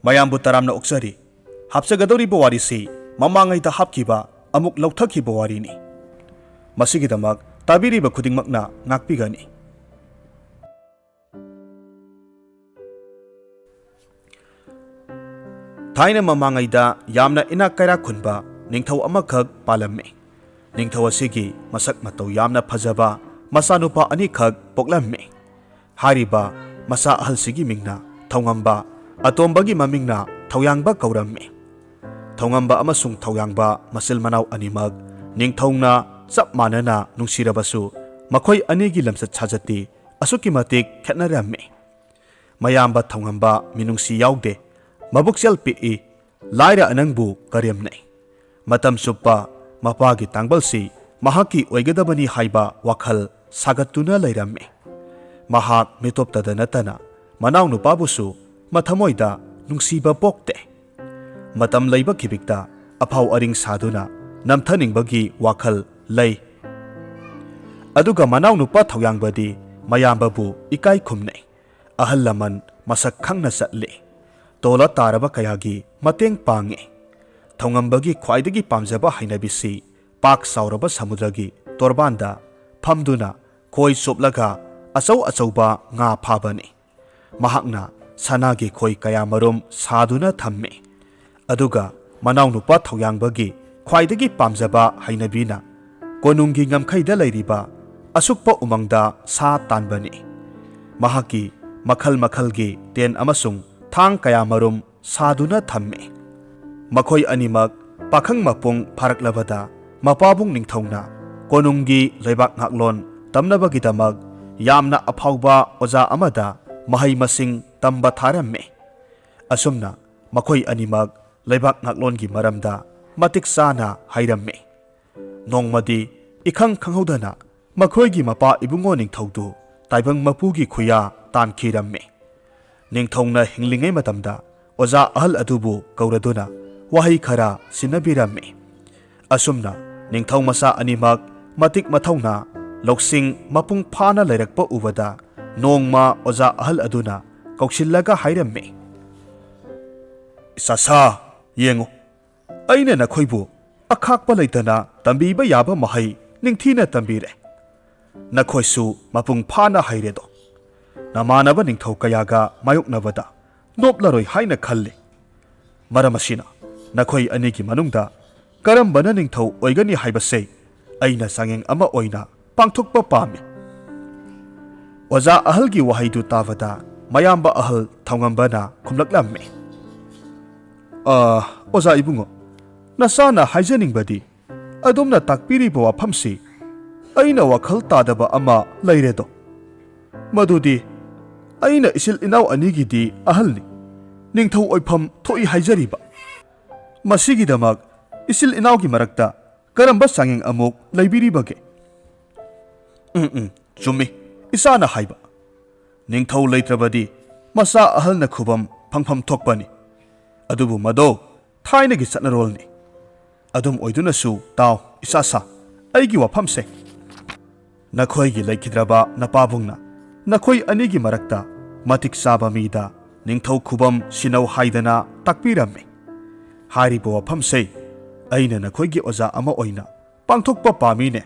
ꯃꯌꯥꯝꯕꯨ ꯇꯔꯥꯝꯅ ꯑꯣꯛꯆꯔꯤ ꯍꯥꯞꯆꯒꯗꯧꯔꯤꯕ ꯋꯥꯔꯤꯁꯤ ꯃꯃꯥꯡꯉꯩꯗ ꯍꯥꯞꯈꯤꯕ ꯑꯃꯨꯛ ꯂꯧꯊꯈꯤꯕ ꯋꯥꯔꯤꯅꯤ ꯃꯁꯤꯒꯤꯗꯃꯛ ꯇꯥꯕꯤꯔꯤꯕ ꯈꯨꯗꯤꯡꯃꯛꯅ ꯉꯥꯛꯄꯤꯒꯅꯤ ꯊꯥꯏꯅ ꯃꯃꯥꯡꯉꯩꯗ ꯌꯥꯝꯅ ꯏꯅꯥꯛ ꯀꯩꯔꯥꯛ ꯈꯨꯟꯕ ꯅꯤꯡꯊꯧ ꯑꯃꯈꯛ ꯄꯥꯜꯂꯝꯃꯤ ꯅꯤꯡꯊꯧ ꯑꯁꯤꯒꯤ ꯃꯁꯛ ꯃꯇꯧ ꯌꯥꯝꯅ ꯐꯖꯕ ꯃꯆꯥꯅꯨꯄꯥ ꯑꯅꯤꯈꯛ ꯄꯣꯛꯂꯝꯃꯤ ꯍꯥꯏꯔꯤꯕ ꯃꯆꯥ ꯑꯍꯜꯁꯤꯒꯤ ꯃꯤꯡꯅ ꯊꯧꯉꯝꯕ ꯑꯇꯣꯝꯕꯒꯤ ꯃꯃꯤꯡꯅ ꯊꯧꯌꯥꯡꯕ ꯀꯧꯔꯝꯃꯤ ꯊꯧꯉꯝꯕ ꯑꯃꯁꯨꯡ ꯊꯧꯌꯥꯡꯕ ꯃꯆꯤꯜ ꯃꯅꯥꯎ ꯑꯅꯤꯃꯛ ꯅꯤꯡꯊꯧꯅ ꯆꯞ ꯃꯥꯟꯅꯅ ꯅꯨꯡꯁꯤꯔꯕꯁꯨ ꯃꯈꯣꯏ ꯑꯅꯤꯒꯤ ꯂꯝꯆꯠ ꯁꯥꯖꯠꯇꯤ ꯑꯁꯨꯛꯀꯤ ꯃꯇꯤꯛ ꯈꯦꯠꯅꯔꯝꯃꯤ ꯃꯌꯥꯝꯕ ꯊꯧꯉꯝꯕ ꯃꯤꯅꯨꯡꯁꯤ ꯌꯥꯎꯗꯦ ꯃꯕꯨꯛꯆꯦꯜ ꯄꯤꯛꯏ ꯂꯥꯏꯔ ꯑꯅꯪꯕꯨ ꯀꯔꯦꯝꯅꯩ ꯃꯇꯝ ꯆꯨꯞꯄ ꯃꯄꯥꯒꯤ ꯇꯥꯡꯕꯜꯁꯤ ꯃꯍꯥꯛꯀꯤ ꯑꯣꯏꯒꯗꯕꯅꯤ ꯍꯥꯏꯕ ꯋꯥꯈꯜ ꯁꯥꯒꯠꯇꯨꯅ ꯂꯩꯔꯝꯃꯤ ꯃꯍꯥꯛ ꯃꯤꯇꯣꯞꯇꯗ ꯅꯠꯇꯅ ꯃꯅꯥꯎꯅꯨꯄꯥꯕꯨꯁꯨ ꯃꯊꯃꯣꯏꯗ ꯅꯨꯡꯁꯤꯕ ꯄꯣꯛꯇꯦ ꯃꯇꯝ ꯂꯩꯕ ꯈꯤꯕꯤꯛꯇ ꯑꯐꯥꯎ ꯑꯔꯤꯡ ꯁꯥꯗꯨꯅ ꯅꯝꯊꯅꯤꯡꯕꯒꯤ ꯋꯥꯈꯜ ꯂꯩ ꯑꯗꯨꯒ ꯃꯅꯥꯎꯅꯨꯄꯥ ꯊꯧꯌꯥꯡꯕꯗꯤ ꯃꯌꯥꯝꯕꯕꯨ ꯏꯀꯥꯏ ꯈꯨꯝꯅꯩ ꯑꯍꯜ ꯂꯃꯟ ꯃꯁꯛ ꯈꯪꯅ ꯆꯠꯂꯤ ꯇꯣꯜꯂ ꯇꯥꯔꯕ ꯀꯌꯥꯒꯤ ꯃꯇꯦꯡ ꯄꯥꯡꯉꯤ ꯊꯧꯉꯝꯕꯒꯤ ꯈ꯭ꯋꯥꯏꯗꯒꯤ ꯄꯥꯝꯖꯕ ꯍꯩꯅꯕꯤꯁꯤ ꯄꯥꯛ ꯆꯥꯎꯔꯕ ꯁꯃꯨꯗ꯭ꯔꯒꯤ ꯇꯣꯔꯕꯥꯟꯗ ꯐꯝꯗꯨꯅ ꯈꯣꯏ ꯆꯣꯞꯂꯒ ꯑꯆꯧ ꯑꯆꯧꯕ ꯉꯥ ꯐꯥꯕꯅꯤ ꯃꯍꯥꯛꯅ ꯁꯅꯥꯒꯤ ꯈꯣꯏ ꯀꯌꯥꯃꯔꯨꯝ ꯁꯥꯗꯨꯅ ꯊꯝꯃꯤ ꯑꯗꯨꯒ ꯃꯅꯥꯎꯅꯨꯄꯥ ꯊꯧꯌꯥꯡꯕꯒꯤ ꯈ꯭ꯋꯥꯏꯗꯒꯤ ꯄꯥꯝꯖꯕ ꯍꯩꯅꯕꯤꯅ ꯀꯣꯅꯨꯡꯒꯤ ꯉꯝꯈꯩꯗ ꯂꯩꯔꯤꯕ ꯑꯁꯨꯛꯄ ꯎꯃꯪꯗ ꯁꯥ ꯇꯥꯟꯕꯅꯤ ꯃꯍꯥꯛꯀꯤ ꯃꯈꯜ ꯃꯈꯜꯒꯤ ꯇꯦꯟ ꯑꯃꯁꯨꯡ ꯊꯥꯡ ꯀꯌꯥꯃꯔꯨꯝ ꯁꯥꯗꯨꯅ ꯊꯝꯃꯤ ꯃꯈꯣꯏ ꯑꯅꯤꯃꯛ ꯄꯥꯈꯪ ꯃꯄꯨꯡ ꯐꯥꯔꯛꯂꯕꯗ ꯃꯄꯥꯕꯨꯡ ꯅꯤꯡꯊꯧꯅ ꯀꯣꯅꯨꯡꯒꯤ ꯂꯩꯕꯥꯛ ꯉꯥꯛꯂꯣꯟ ꯇꯝꯅꯕꯒꯤꯗꯃꯛ ꯌꯥꯝꯅ ꯑꯐꯥꯎꯕ ꯑꯣꯖꯥ ꯑꯃꯗ ꯃꯍꯩ ꯃꯁꯤꯡ ꯇꯝꯕ ꯊꯥꯔꯝꯃꯤ ꯑꯁꯨꯝꯅ ꯃꯈꯣꯏ ꯑꯅꯤꯃꯛ ꯂꯩꯕꯥꯛ ꯉꯥꯛꯂꯣꯟꯒꯤ ꯃꯔꯝꯗ ꯃꯇꯤꯛ ꯆꯥꯅ ꯍꯩꯔꯝꯃꯤ ꯅꯣꯡꯃꯗꯤ ꯏꯈꯪ ꯈꯪꯍꯧꯗꯅ ꯃꯈꯣꯏꯒꯤ ꯃꯄꯥ ꯏꯕꯨꯡꯉꯣ ꯅꯤꯡꯊꯧꯗꯨ ꯇꯥꯏꯕꯪ ꯃꯄꯨꯒꯤ ꯈꯨꯌꯥ ꯇꯥꯟꯈꯤꯔꯝꯃꯤ ꯅꯤꯡꯊꯧꯅ ꯍꯤꯡꯂꯤꯉꯩ ꯃꯇꯝꯗ ꯑꯣꯖꯥ ꯑꯍꯜ ꯑꯗꯨꯕꯨ ꯀꯧꯔꯗꯨꯅ ꯋꯥꯍꯩ ꯈꯔ ꯁꯤꯟꯅꯕꯤꯔꯝꯃꯤ ꯑꯁꯨꯝꯅ ꯅꯤꯡꯊꯧ ꯃꯆꯥ ꯑꯅꯤꯃꯛ ꯃꯇꯤꯛ ꯃꯊꯧꯅ ꯂꯧꯁꯤꯡ ꯃꯄꯨꯡ ꯐꯥꯅ ꯂꯩꯔꯛꯄ ꯎꯕꯗ ꯅꯣꯡꯃ ꯑꯣꯖꯥ ꯑꯍꯜ ꯑꯗꯨꯅ ꯀꯧꯁꯤꯜꯂꯒ ꯍꯥꯏꯔꯝꯃꯤ ꯏꯆꯥꯁꯥ ꯌꯦꯡꯉꯨ ꯑꯩꯅ ꯅꯈꯣꯏꯕꯨ ꯑꯈꯥꯛꯄ ꯂꯩꯇꯅ ꯇꯝꯕꯤꯕ ꯌꯥꯕ ꯃꯍꯩ ꯅꯤꯡꯊꯤꯅ ꯇꯝꯕꯤꯔꯦ ꯅꯈꯣꯏꯁꯨ ꯃꯄꯨꯡ ꯐꯥꯅ ꯍꯩꯔꯦꯗꯣ ꯅꯃꯥꯟꯅꯕ ꯅꯤꯡꯊꯧ ꯀꯌꯥꯒ ꯃꯥꯌꯣꯛꯅꯕꯗ ꯅꯣꯞꯂꯔꯣꯏ ꯍꯥꯏꯅ ꯈꯜꯂꯤ ꯃꯔꯝ ꯑꯁꯤꯅ ꯅꯈꯣꯏ ꯑꯅꯤꯒꯤ ꯃꯅꯨꯡꯗ ꯀꯔꯝꯕꯅ ꯅꯤꯡꯊꯧ ꯑꯣꯏꯒꯅꯤ ꯍꯥꯏꯕꯁꯦ ꯑꯩꯅ ꯆꯥꯡꯌꯦꯡ ꯑꯃ ꯑꯣꯏꯅ ꯄꯥꯡꯊꯣꯛꯄ ꯄꯥꯝꯃꯤ ꯑꯣꯖꯥ ꯑꯍꯜꯒꯤ ꯋꯥꯍꯩꯗꯨ ꯇꯥꯕꯗ ꯃꯌꯥꯝꯕ ꯑꯍꯜ ꯊꯧꯉꯝꯕꯅ ꯈꯨꯝꯂꯛꯂꯝꯃꯤ ꯑꯣꯖꯥ ꯏꯕꯨꯡꯉꯣ ꯅꯆꯥꯅ ꯍꯥꯏꯖꯅꯤꯡꯕꯗꯤ ꯑꯗꯣꯝꯅ ꯇꯥꯛꯄꯤꯔꯤꯕ ꯋꯥꯐꯝꯁꯤ ꯑꯩꯅ ꯋꯥꯈꯜ ꯇꯥꯗꯕ ꯑꯃ ꯂꯩꯔꯦꯗꯣ ꯃꯗꯨꯗꯤ ꯑꯩꯅ ꯏꯆꯤꯜ ꯏꯅꯥꯎ ꯑꯅꯤꯒꯤꯗꯤ ꯑꯍꯜꯅꯤ ꯅꯤꯡꯊꯧ ꯑꯣꯏꯐꯝ ꯊꯣꯛꯏ ꯍꯥꯏꯖꯔꯤꯕ ꯃꯁꯤꯒꯤꯗꯃꯛ ꯏꯆꯤꯜ ꯏꯅꯥꯎꯒꯤ ꯃꯔꯛꯇ ꯀꯔꯝꯕ ꯆꯥꯡꯌꯦꯡ ꯑꯃꯨꯛ ꯂꯩꯕꯤꯔꯤꯕꯒꯦ ꯆꯨꯝꯃꯤ ꯏꯆꯥꯅ ꯍꯥꯏꯕ ꯅꯤꯡꯊꯧ ꯂꯩꯇ꯭ꯔꯕꯗꯤ ꯃꯆꯥ ꯑꯍꯜꯅ ꯈꯨꯕꯝ ꯐꯪꯐꯝ ꯊꯣꯛꯄꯅꯤ ꯑꯗꯨꯕꯨ ꯃꯗꯣ ꯊꯥꯏꯅꯒꯤ ꯆꯠꯅꯔꯣꯜꯅꯤ ꯑꯗꯨꯝ ꯑꯣꯏꯗꯨꯅꯁꯨ ꯇꯥꯎ ꯏꯆꯥꯁꯥ ꯑꯩꯒꯤ ꯋꯥꯐꯝꯁꯦ ꯅꯈꯣꯏꯒꯤ ꯂꯩꯈꯤꯗ꯭ꯔꯕ ꯅꯄꯥꯕꯨꯡꯅ ꯅꯈꯣꯏ ꯑꯅꯤꯒꯤ ꯃꯔꯛꯇ ꯃꯇꯤꯛ ꯆꯥꯕ ꯃꯤꯗ ꯅꯤꯡꯊꯧ ꯈꯨꯕꯝ ꯁꯤꯟꯅꯧ ꯍꯥꯏꯗꯅ ꯇꯥꯛꯄꯤꯔꯝꯃꯤ ꯍꯥꯏꯔꯤꯕ ꯋꯥꯐꯝꯁꯦ ꯑꯩꯅ ꯅꯈꯣꯏꯒꯤ ꯑꯣꯖꯥ ꯑꯃ ꯑꯣꯏꯅ ꯄꯥꯡꯊꯣꯛꯄ ꯄꯥꯝꯃꯤꯅꯦ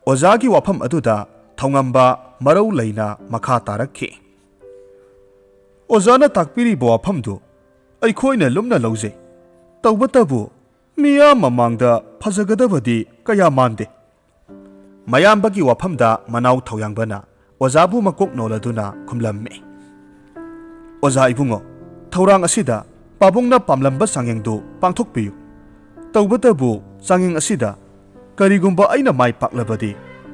ꯑꯣꯖꯥꯒꯤ ꯋꯥꯐꯝ ꯑꯗꯨꯗ ꯊꯧꯉꯝꯕ ꯃꯔꯧ ꯂꯩꯅ ꯃꯈꯥ ꯇꯥꯔꯛꯈꯤ ꯑꯣꯖꯥꯅ ꯇꯥꯛꯄꯤꯔꯤꯕ ꯋꯥꯐꯝꯗꯨ ꯑꯩꯈꯣꯏꯅ ꯂꯨꯝꯅ ꯂꯧꯖꯩ ꯇꯧꯕꯇꯕꯨ ꯃꯤꯌꯥꯝ ꯃꯃꯥꯡꯗ ꯐꯖꯒꯗꯕꯗꯤ ꯀꯌꯥ ꯃꯥꯟꯗꯦ ꯃꯌꯥꯝꯕꯒꯤ ꯋꯥꯐꯝꯗ ꯃꯅꯥꯎ ꯊꯧꯌꯥꯡꯕꯅ ꯑꯣꯖꯥꯕꯨ ꯃꯀꯣꯛ ꯅꯣꯜꯂꯗꯨꯅ ꯈꯨꯝꯂꯝꯃꯤ ꯑꯣꯖꯥ ꯏꯕꯨꯡꯉꯣ ꯊꯧꯔꯥꯡ ꯑꯁꯤꯗ ꯄꯥꯕꯨꯡꯅ ꯄꯥꯝꯂꯝꯕ ꯆꯥꯡꯌꯦꯡꯗꯨ ꯄꯥꯡꯊꯣꯛꯄꯤꯌꯨ ꯇꯧꯕꯇꯕꯨ ꯆꯥꯡꯌꯦꯡ ꯑꯁꯤꯗ ꯀꯔꯤꯒꯨꯝꯕ ꯑꯩꯅ ꯃꯥꯏ ꯄꯥꯛꯂꯕꯗꯤ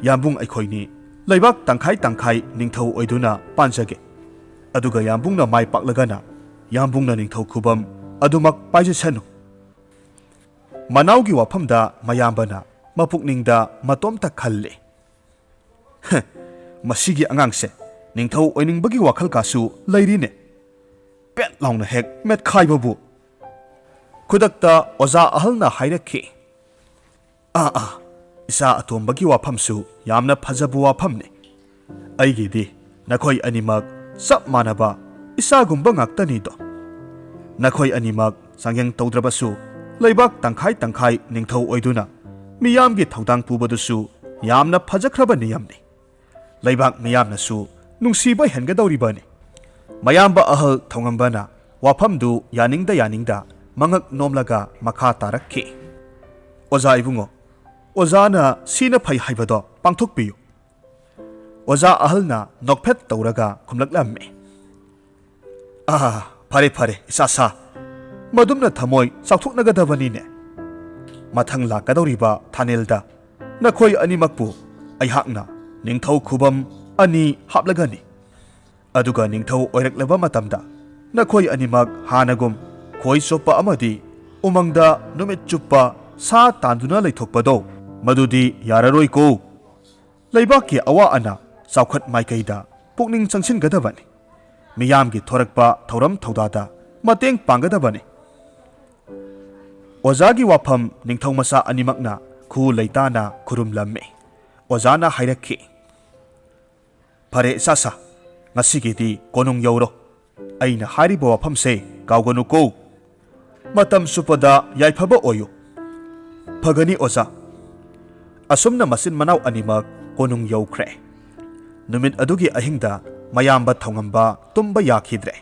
ꯌꯥꯝꯕꯨꯡ ꯑꯩꯈꯣꯏꯅꯤ ꯂꯩꯕꯥꯛ ꯇꯪꯈꯥꯏ ꯇꯪꯈꯥꯏ ꯅꯤꯡꯊꯧ ꯑꯣꯏꯗꯨꯅ ꯄꯥꯟꯖꯒꯦ ꯑꯗꯨꯒ ꯌꯥꯝꯕꯨꯡꯅ ꯃꯥꯏ ꯄꯥꯛꯂꯒꯅ ꯌꯥꯝꯕꯨꯡꯅ ꯅꯤꯡꯊꯧ ꯈꯨꯕꯝ ꯑꯗꯨꯃꯛ ꯄꯥꯏꯖꯁꯅꯨ ꯃꯅꯥꯎꯒꯤ ꯋꯥꯐꯝꯗ ꯃꯌꯥꯝꯕꯅ ꯃꯄꯨꯛꯅꯤꯡꯗ ꯃꯇꯣꯝꯇ ꯈꯜꯂꯤ ꯃꯁꯤꯒꯤ ꯑꯉꯥꯡꯁꯦ ꯅꯤꯡꯊꯧ ꯑꯣꯏꯅꯤꯡꯕꯒꯤ ꯋꯥꯈꯜ ꯀꯥꯁꯨ ꯂꯩꯔꯤꯅꯦ ꯄꯦꯠ ꯂꯥꯎꯅ ꯍꯦꯛ ꯃꯦꯠꯈꯥꯏꯕꯕꯨ ꯈꯨꯗꯛꯇ ꯑꯣꯖꯥ ꯑꯍꯜꯅ ꯍꯥꯏꯔꯛꯈꯤ ꯏꯆꯥ ꯑꯇꯣꯝꯕꯒꯤ ꯋꯥꯐꯝꯁꯨ ꯌꯥꯝꯅ ꯐꯖꯕ ꯋꯥꯐꯝꯅꯤ ꯑꯩꯒꯤꯗꯤ ꯅꯈꯣꯏ ꯑꯅꯤꯃꯛ ꯆꯞ ꯃꯥꯟꯅꯕ ꯏꯁꯥꯒꯨꯝꯕ ꯉꯥꯛꯇꯅꯤꯗꯣ ꯅꯈꯣꯏ ꯑꯅꯤꯃꯛ ꯆꯥꯡꯌꯦꯡ ꯇꯧꯗ꯭ꯔꯕꯁꯨ ꯂꯩꯕꯥꯛ ꯇꯪꯈꯥꯏ ꯇꯪꯈꯥꯏ ꯅꯤꯡꯊꯧ ꯑꯣꯏꯗꯨꯅ ꯃꯤꯌꯥꯝꯒꯤ ꯊꯧꯗꯥꯡ ꯄꯨꯕꯗꯨꯁꯨ ꯌꯥꯝꯅ ꯐꯖꯈ꯭ꯔꯕ ꯅꯤꯌꯝꯅꯤ ꯂꯩꯕꯥꯛ ꯃꯤꯌꯥꯝꯅꯁꯨ ꯅꯨꯡꯁꯤꯕ ꯍꯦꯟꯒꯗꯧꯔꯤꯕꯅꯤ ꯃꯌꯥꯝꯕ ꯑꯍꯜ ꯊꯧꯉꯝꯕꯅ ꯋꯥꯐꯝꯗꯨ ꯌꯥꯅꯤꯡꯗ ꯌꯥꯅꯤꯡꯗ ꯃꯉꯛ ꯅꯣꯝꯂꯒ ꯃꯈꯥ ꯇꯥꯔꯛꯈꯤ ꯑꯣꯖꯥ ꯏꯕꯨꯡꯉꯣ ꯑꯣꯖꯥꯅ ꯁꯤꯅ ꯐꯩ ꯍꯥꯏꯕꯗꯣ ꯄꯥꯡꯊꯣꯛꯄꯤꯌꯨ ꯑꯣꯖꯥ ꯑꯍꯜꯅ ꯅꯣꯛꯐꯦꯠ ꯇꯧꯔꯒ ꯈꯨꯝꯂꯛꯂꯝꯃꯤ ꯐꯔꯦ ꯐꯔꯦ ꯏꯆꯥ ꯁꯥ ꯃꯗꯨꯝꯅ ꯊꯃꯣꯏ ꯆꯥꯎꯊꯣꯛꯅꯒꯗꯕꯅꯤꯅꯦ ꯃꯊꯪ ꯂꯥꯛꯀꯗꯧꯔꯤꯕ ꯊꯥꯅꯦꯜꯗ ꯅꯈꯣꯏ ꯑꯅꯤꯃꯛꯄꯨ ꯑꯩꯍꯥꯛꯅ ꯅꯤꯡꯊꯧ ꯈꯨꯕꯝ ꯑꯅꯤ ꯍꯥꯞꯂꯒꯅꯤ ꯑꯗꯨꯒ ꯅꯤꯡꯊꯧ ꯑꯣꯏꯔꯛꯂꯕ ꯃꯇꯝꯗ ꯅꯈꯣꯏ ꯑꯅꯤꯃꯛ ꯍꯥꯟꯅꯒꯨꯝ ꯈꯣꯏ ꯆꯣꯞꯄ ꯑꯃꯗꯤ ꯎꯃꯪꯗ ꯅꯨꯃꯤꯠ ꯆꯨꯞꯄ ꯁꯥ ꯇꯥꯟꯗꯨꯅ ꯂꯩꯊꯣꯛꯄꯗꯣ ꯃꯗꯨꯗꯤ ꯌꯥꯔꯔꯣꯏꯀꯣ ꯂꯩꯕꯥꯛꯀꯤ ꯑꯋꯥ ꯑꯅꯥ ꯆꯥꯎꯈꯠ ꯃꯥꯏꯀꯩꯗ ꯄꯨꯛꯅꯤꯡ ꯆꯪꯁꯤꯟꯒꯗꯕꯅꯤ ꯃꯤꯌꯥꯝꯒꯤ ꯊꯣꯔꯛꯄ ꯊꯧꯔꯝ ꯊꯧꯗꯥꯗ ꯃꯇꯦꯡ ꯄꯥꯡꯒꯗꯕꯅꯤ ꯑꯣꯖꯥꯒꯤ ꯋꯥꯐꯝ ꯅꯤꯡꯊꯧ ꯃꯆꯥ ꯑꯅꯤꯃꯛꯅ ꯈꯨ ꯂꯩꯇꯥꯅ ꯈꯨꯔꯨꯝꯂꯝꯃꯤ ꯑꯣꯖꯥꯅ ꯍꯥꯏꯔꯛꯈꯤ ꯐꯔꯦ ꯏꯆꯥ ꯁꯥ ꯉꯁꯤꯒꯤꯗꯤ ꯀꯣꯅꯨꯡ ꯌꯧꯔꯣ ꯑꯩꯅ ꯍꯥꯏꯔꯤꯕ ꯋꯥꯐꯝꯁꯦ ꯀꯥꯎꯒꯅꯨꯀꯣ ꯃꯇꯝ ꯆꯨꯞꯄꯗ ꯌꯥꯏꯐꯕ ꯑꯣꯏꯌꯨ ꯐꯒꯅꯤ ꯑꯣꯖꯥ ꯑꯁꯨꯝꯅ ꯃꯆꯤꯟ ꯃꯅꯥꯎ ꯑꯅꯤꯃꯛ ꯀꯣꯅꯨꯡ ꯌꯧꯈ꯭ꯔꯦ ꯅꯨꯃꯤꯠ ꯑꯗꯨꯒꯤ ꯑꯍꯤꯡꯗ ꯃꯌꯥꯝꯕ ꯊꯧꯉꯝꯕ ꯇꯨꯝꯕ ꯌꯥꯈꯤꯗ꯭ꯔꯦ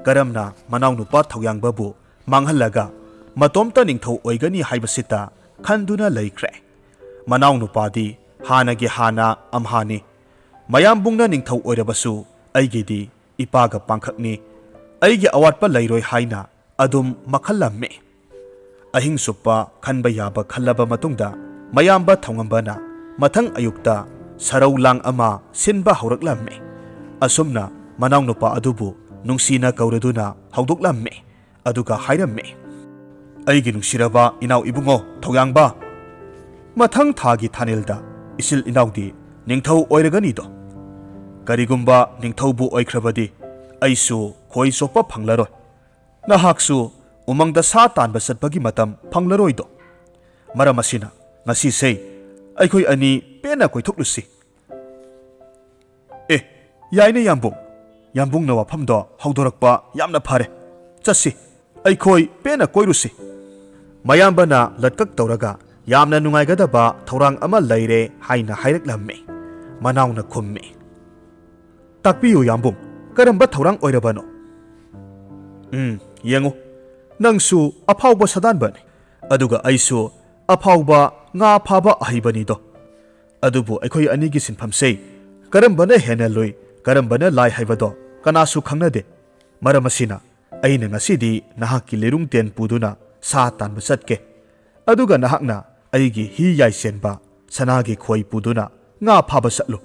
ꯀꯔꯝꯅ ꯃꯅꯥꯎꯅꯨꯄꯥ ꯊꯧꯌꯥꯡꯕꯕꯨ ꯃꯥꯡꯍꯜꯂꯒ ꯃꯇꯣꯝꯇ ꯅꯤꯡꯊꯧ ꯑꯣꯏꯒꯅꯤ ꯍꯥꯏꯕꯁꯤꯇ ꯈꯟꯗꯨꯅ ꯂꯩꯈ꯭ꯔꯦ ꯃꯅꯥꯎꯅꯨꯄꯥꯗꯤ ꯍꯥꯟꯅꯒꯤ ꯍꯥꯟꯅ ꯑꯝꯍꯥꯅꯤ ꯃꯌꯥꯝꯕꯨꯡꯅ ꯅꯤꯡꯊꯧ ꯑꯣꯏꯔꯕꯁꯨ ꯑꯩꯒꯤꯗꯤ ꯏꯄꯥꯒ ꯄꯥꯡꯈꯛꯅꯤ ꯑꯩꯒꯤ ꯑꯋꯥꯠꯄ ꯂꯩꯔꯣꯏ ꯍꯥꯏꯅ ꯑꯗꯨꯝ ꯃꯈꯜꯂꯝꯃꯤ ꯑꯍꯤꯡ ꯆꯨꯞꯄ ꯈꯟꯕ ꯌꯥꯕ ꯈꯜꯂꯕ ꯃꯇꯨꯡꯗ ꯃꯌꯥꯝꯕ ꯊꯧꯉꯝꯕꯅ ꯃꯊꯪ ꯑꯌꯨꯛꯇ ꯁꯔꯧ ꯂꯥꯡ ꯑꯃ ꯁꯤꯟꯕ ꯍꯧꯔꯛꯂꯝꯃꯤ ꯑꯁꯨꯝꯅ ꯃꯅꯥꯎꯅꯨꯄꯥ ꯑꯗꯨꯕꯨ ꯅꯨꯡꯁꯤꯅ ꯀꯧꯔꯗꯨꯅ ꯍꯧꯗꯣꯛꯂꯝꯃꯤ ꯑꯗꯨꯒ ꯍꯥꯏꯔꯝꯃꯤ ꯑꯩꯒꯤ ꯅꯨꯡꯁꯤꯔꯕ ꯏꯅꯥꯎ ꯏꯕꯨꯡꯉꯣ ꯊꯧꯌꯥꯡꯕ ꯃꯊꯪ ꯊꯥꯒꯤ ꯊꯥꯅꯦꯜꯗ ꯏꯆꯤꯜ ꯏꯅꯥꯎꯗꯤ ꯅꯤꯡꯊꯧ ꯑꯣꯏꯔꯒꯅꯤꯗꯣ ꯀꯔꯤꯒꯨꯝꯕ ꯅꯤꯡꯊꯧꯕꯨ ꯑꯣꯏꯈ꯭ꯔꯕꯗꯤ ꯑꯩꯁꯨ ꯈꯣꯏ ꯆꯣꯞꯄ ꯐꯪꯂꯔꯣꯏ ꯅꯍꯥꯛꯁꯨ ꯎꯃꯪꯗ ꯁꯥ ꯇꯥꯟꯕ ꯆꯠꯄꯒꯤ ꯃꯇꯝ ꯐꯪꯂꯔꯣꯏꯗꯣ ꯃꯔꯝ ꯑꯁꯤꯅ ꯉꯁꯤꯁꯦ ꯑꯩꯈꯣꯏ ꯑꯅꯤ ꯄꯦꯟꯅ ꯀꯣꯏꯊꯣꯛꯂꯨꯁꯤ ꯌꯥꯏꯅꯦ ꯌꯥꯝꯕꯨꯡ ꯌꯥꯝꯕꯨꯡꯅ ꯋꯥꯐꯝꯗꯣ ꯍꯧꯗꯣꯔꯛꯄ ꯌꯥꯝꯅ ꯐꯔꯦ ꯆꯠꯁꯤ ꯑꯩꯈꯣꯏ ꯄꯦꯟꯅ ꯀꯣꯏꯔꯨꯁꯤ ꯃꯌꯥꯝꯕꯅ ꯂꯠꯀꯛ ꯇꯧꯔꯒ ꯌꯥꯝꯅ ꯅꯨꯡꯉꯥꯏꯒꯗꯕ ꯊꯧꯔꯥꯡ ꯑꯃ ꯂꯩꯔꯦ ꯍꯥꯏꯅ ꯍꯥꯏꯔꯛꯂꯝꯃꯤ ꯃꯅꯥꯎꯅ ꯈꯨꯝꯃꯤ ꯇꯥꯛꯄꯤꯌꯨ ꯌꯥꯝꯕꯨꯡ ꯀꯔꯝꯕ ꯊꯧꯔꯥꯡ ꯑꯣꯏꯔꯕꯅꯣ ꯌꯦꯡꯉꯨ ꯅꯪꯁꯨ ꯑꯐꯥꯎꯕ ꯁꯗꯥꯟꯕꯅꯤ ꯑꯗꯨꯒ ꯑꯩꯁꯨ ꯑꯐꯥꯎꯕ ꯉꯥ ꯐꯥꯕ ꯑꯍꯩꯕꯅꯤꯗꯣ ꯑꯗꯨꯕꯨ ꯑꯩꯈꯣꯏ ꯑꯅꯤꯒꯤ ꯁꯤꯟꯐꯝꯁꯦ ꯀꯔꯝꯕꯅ ꯍꯦꯟꯅ ꯂꯨꯏ ꯀꯔꯝꯕꯅ ꯂꯥꯏ ꯍꯥꯏꯕꯗꯣ ꯀꯅꯥꯁꯨ ꯈꯪꯅꯗꯦ ꯃꯔꯝ ꯑꯁꯤꯅ ꯑꯩꯅ ꯉꯁꯤꯗꯤ ꯅꯍꯥꯛꯀꯤ ꯂꯤꯔꯨꯡꯇꯦꯟ ꯄꯨꯗꯨꯅ ꯁꯥ ꯇꯥꯟꯕ ꯆꯠꯀꯦ ꯑꯗꯨꯒ ꯅꯍꯥꯛꯅ ꯑꯩꯒꯤ ꯍꯤ ꯌꯥꯏ ꯆꯦꯟꯕ ꯁꯅꯥꯒꯤ ꯈꯣꯏ ꯄꯨꯗꯨꯅ ꯉꯥ ꯐꯥꯕ ꯆꯠꯂꯨ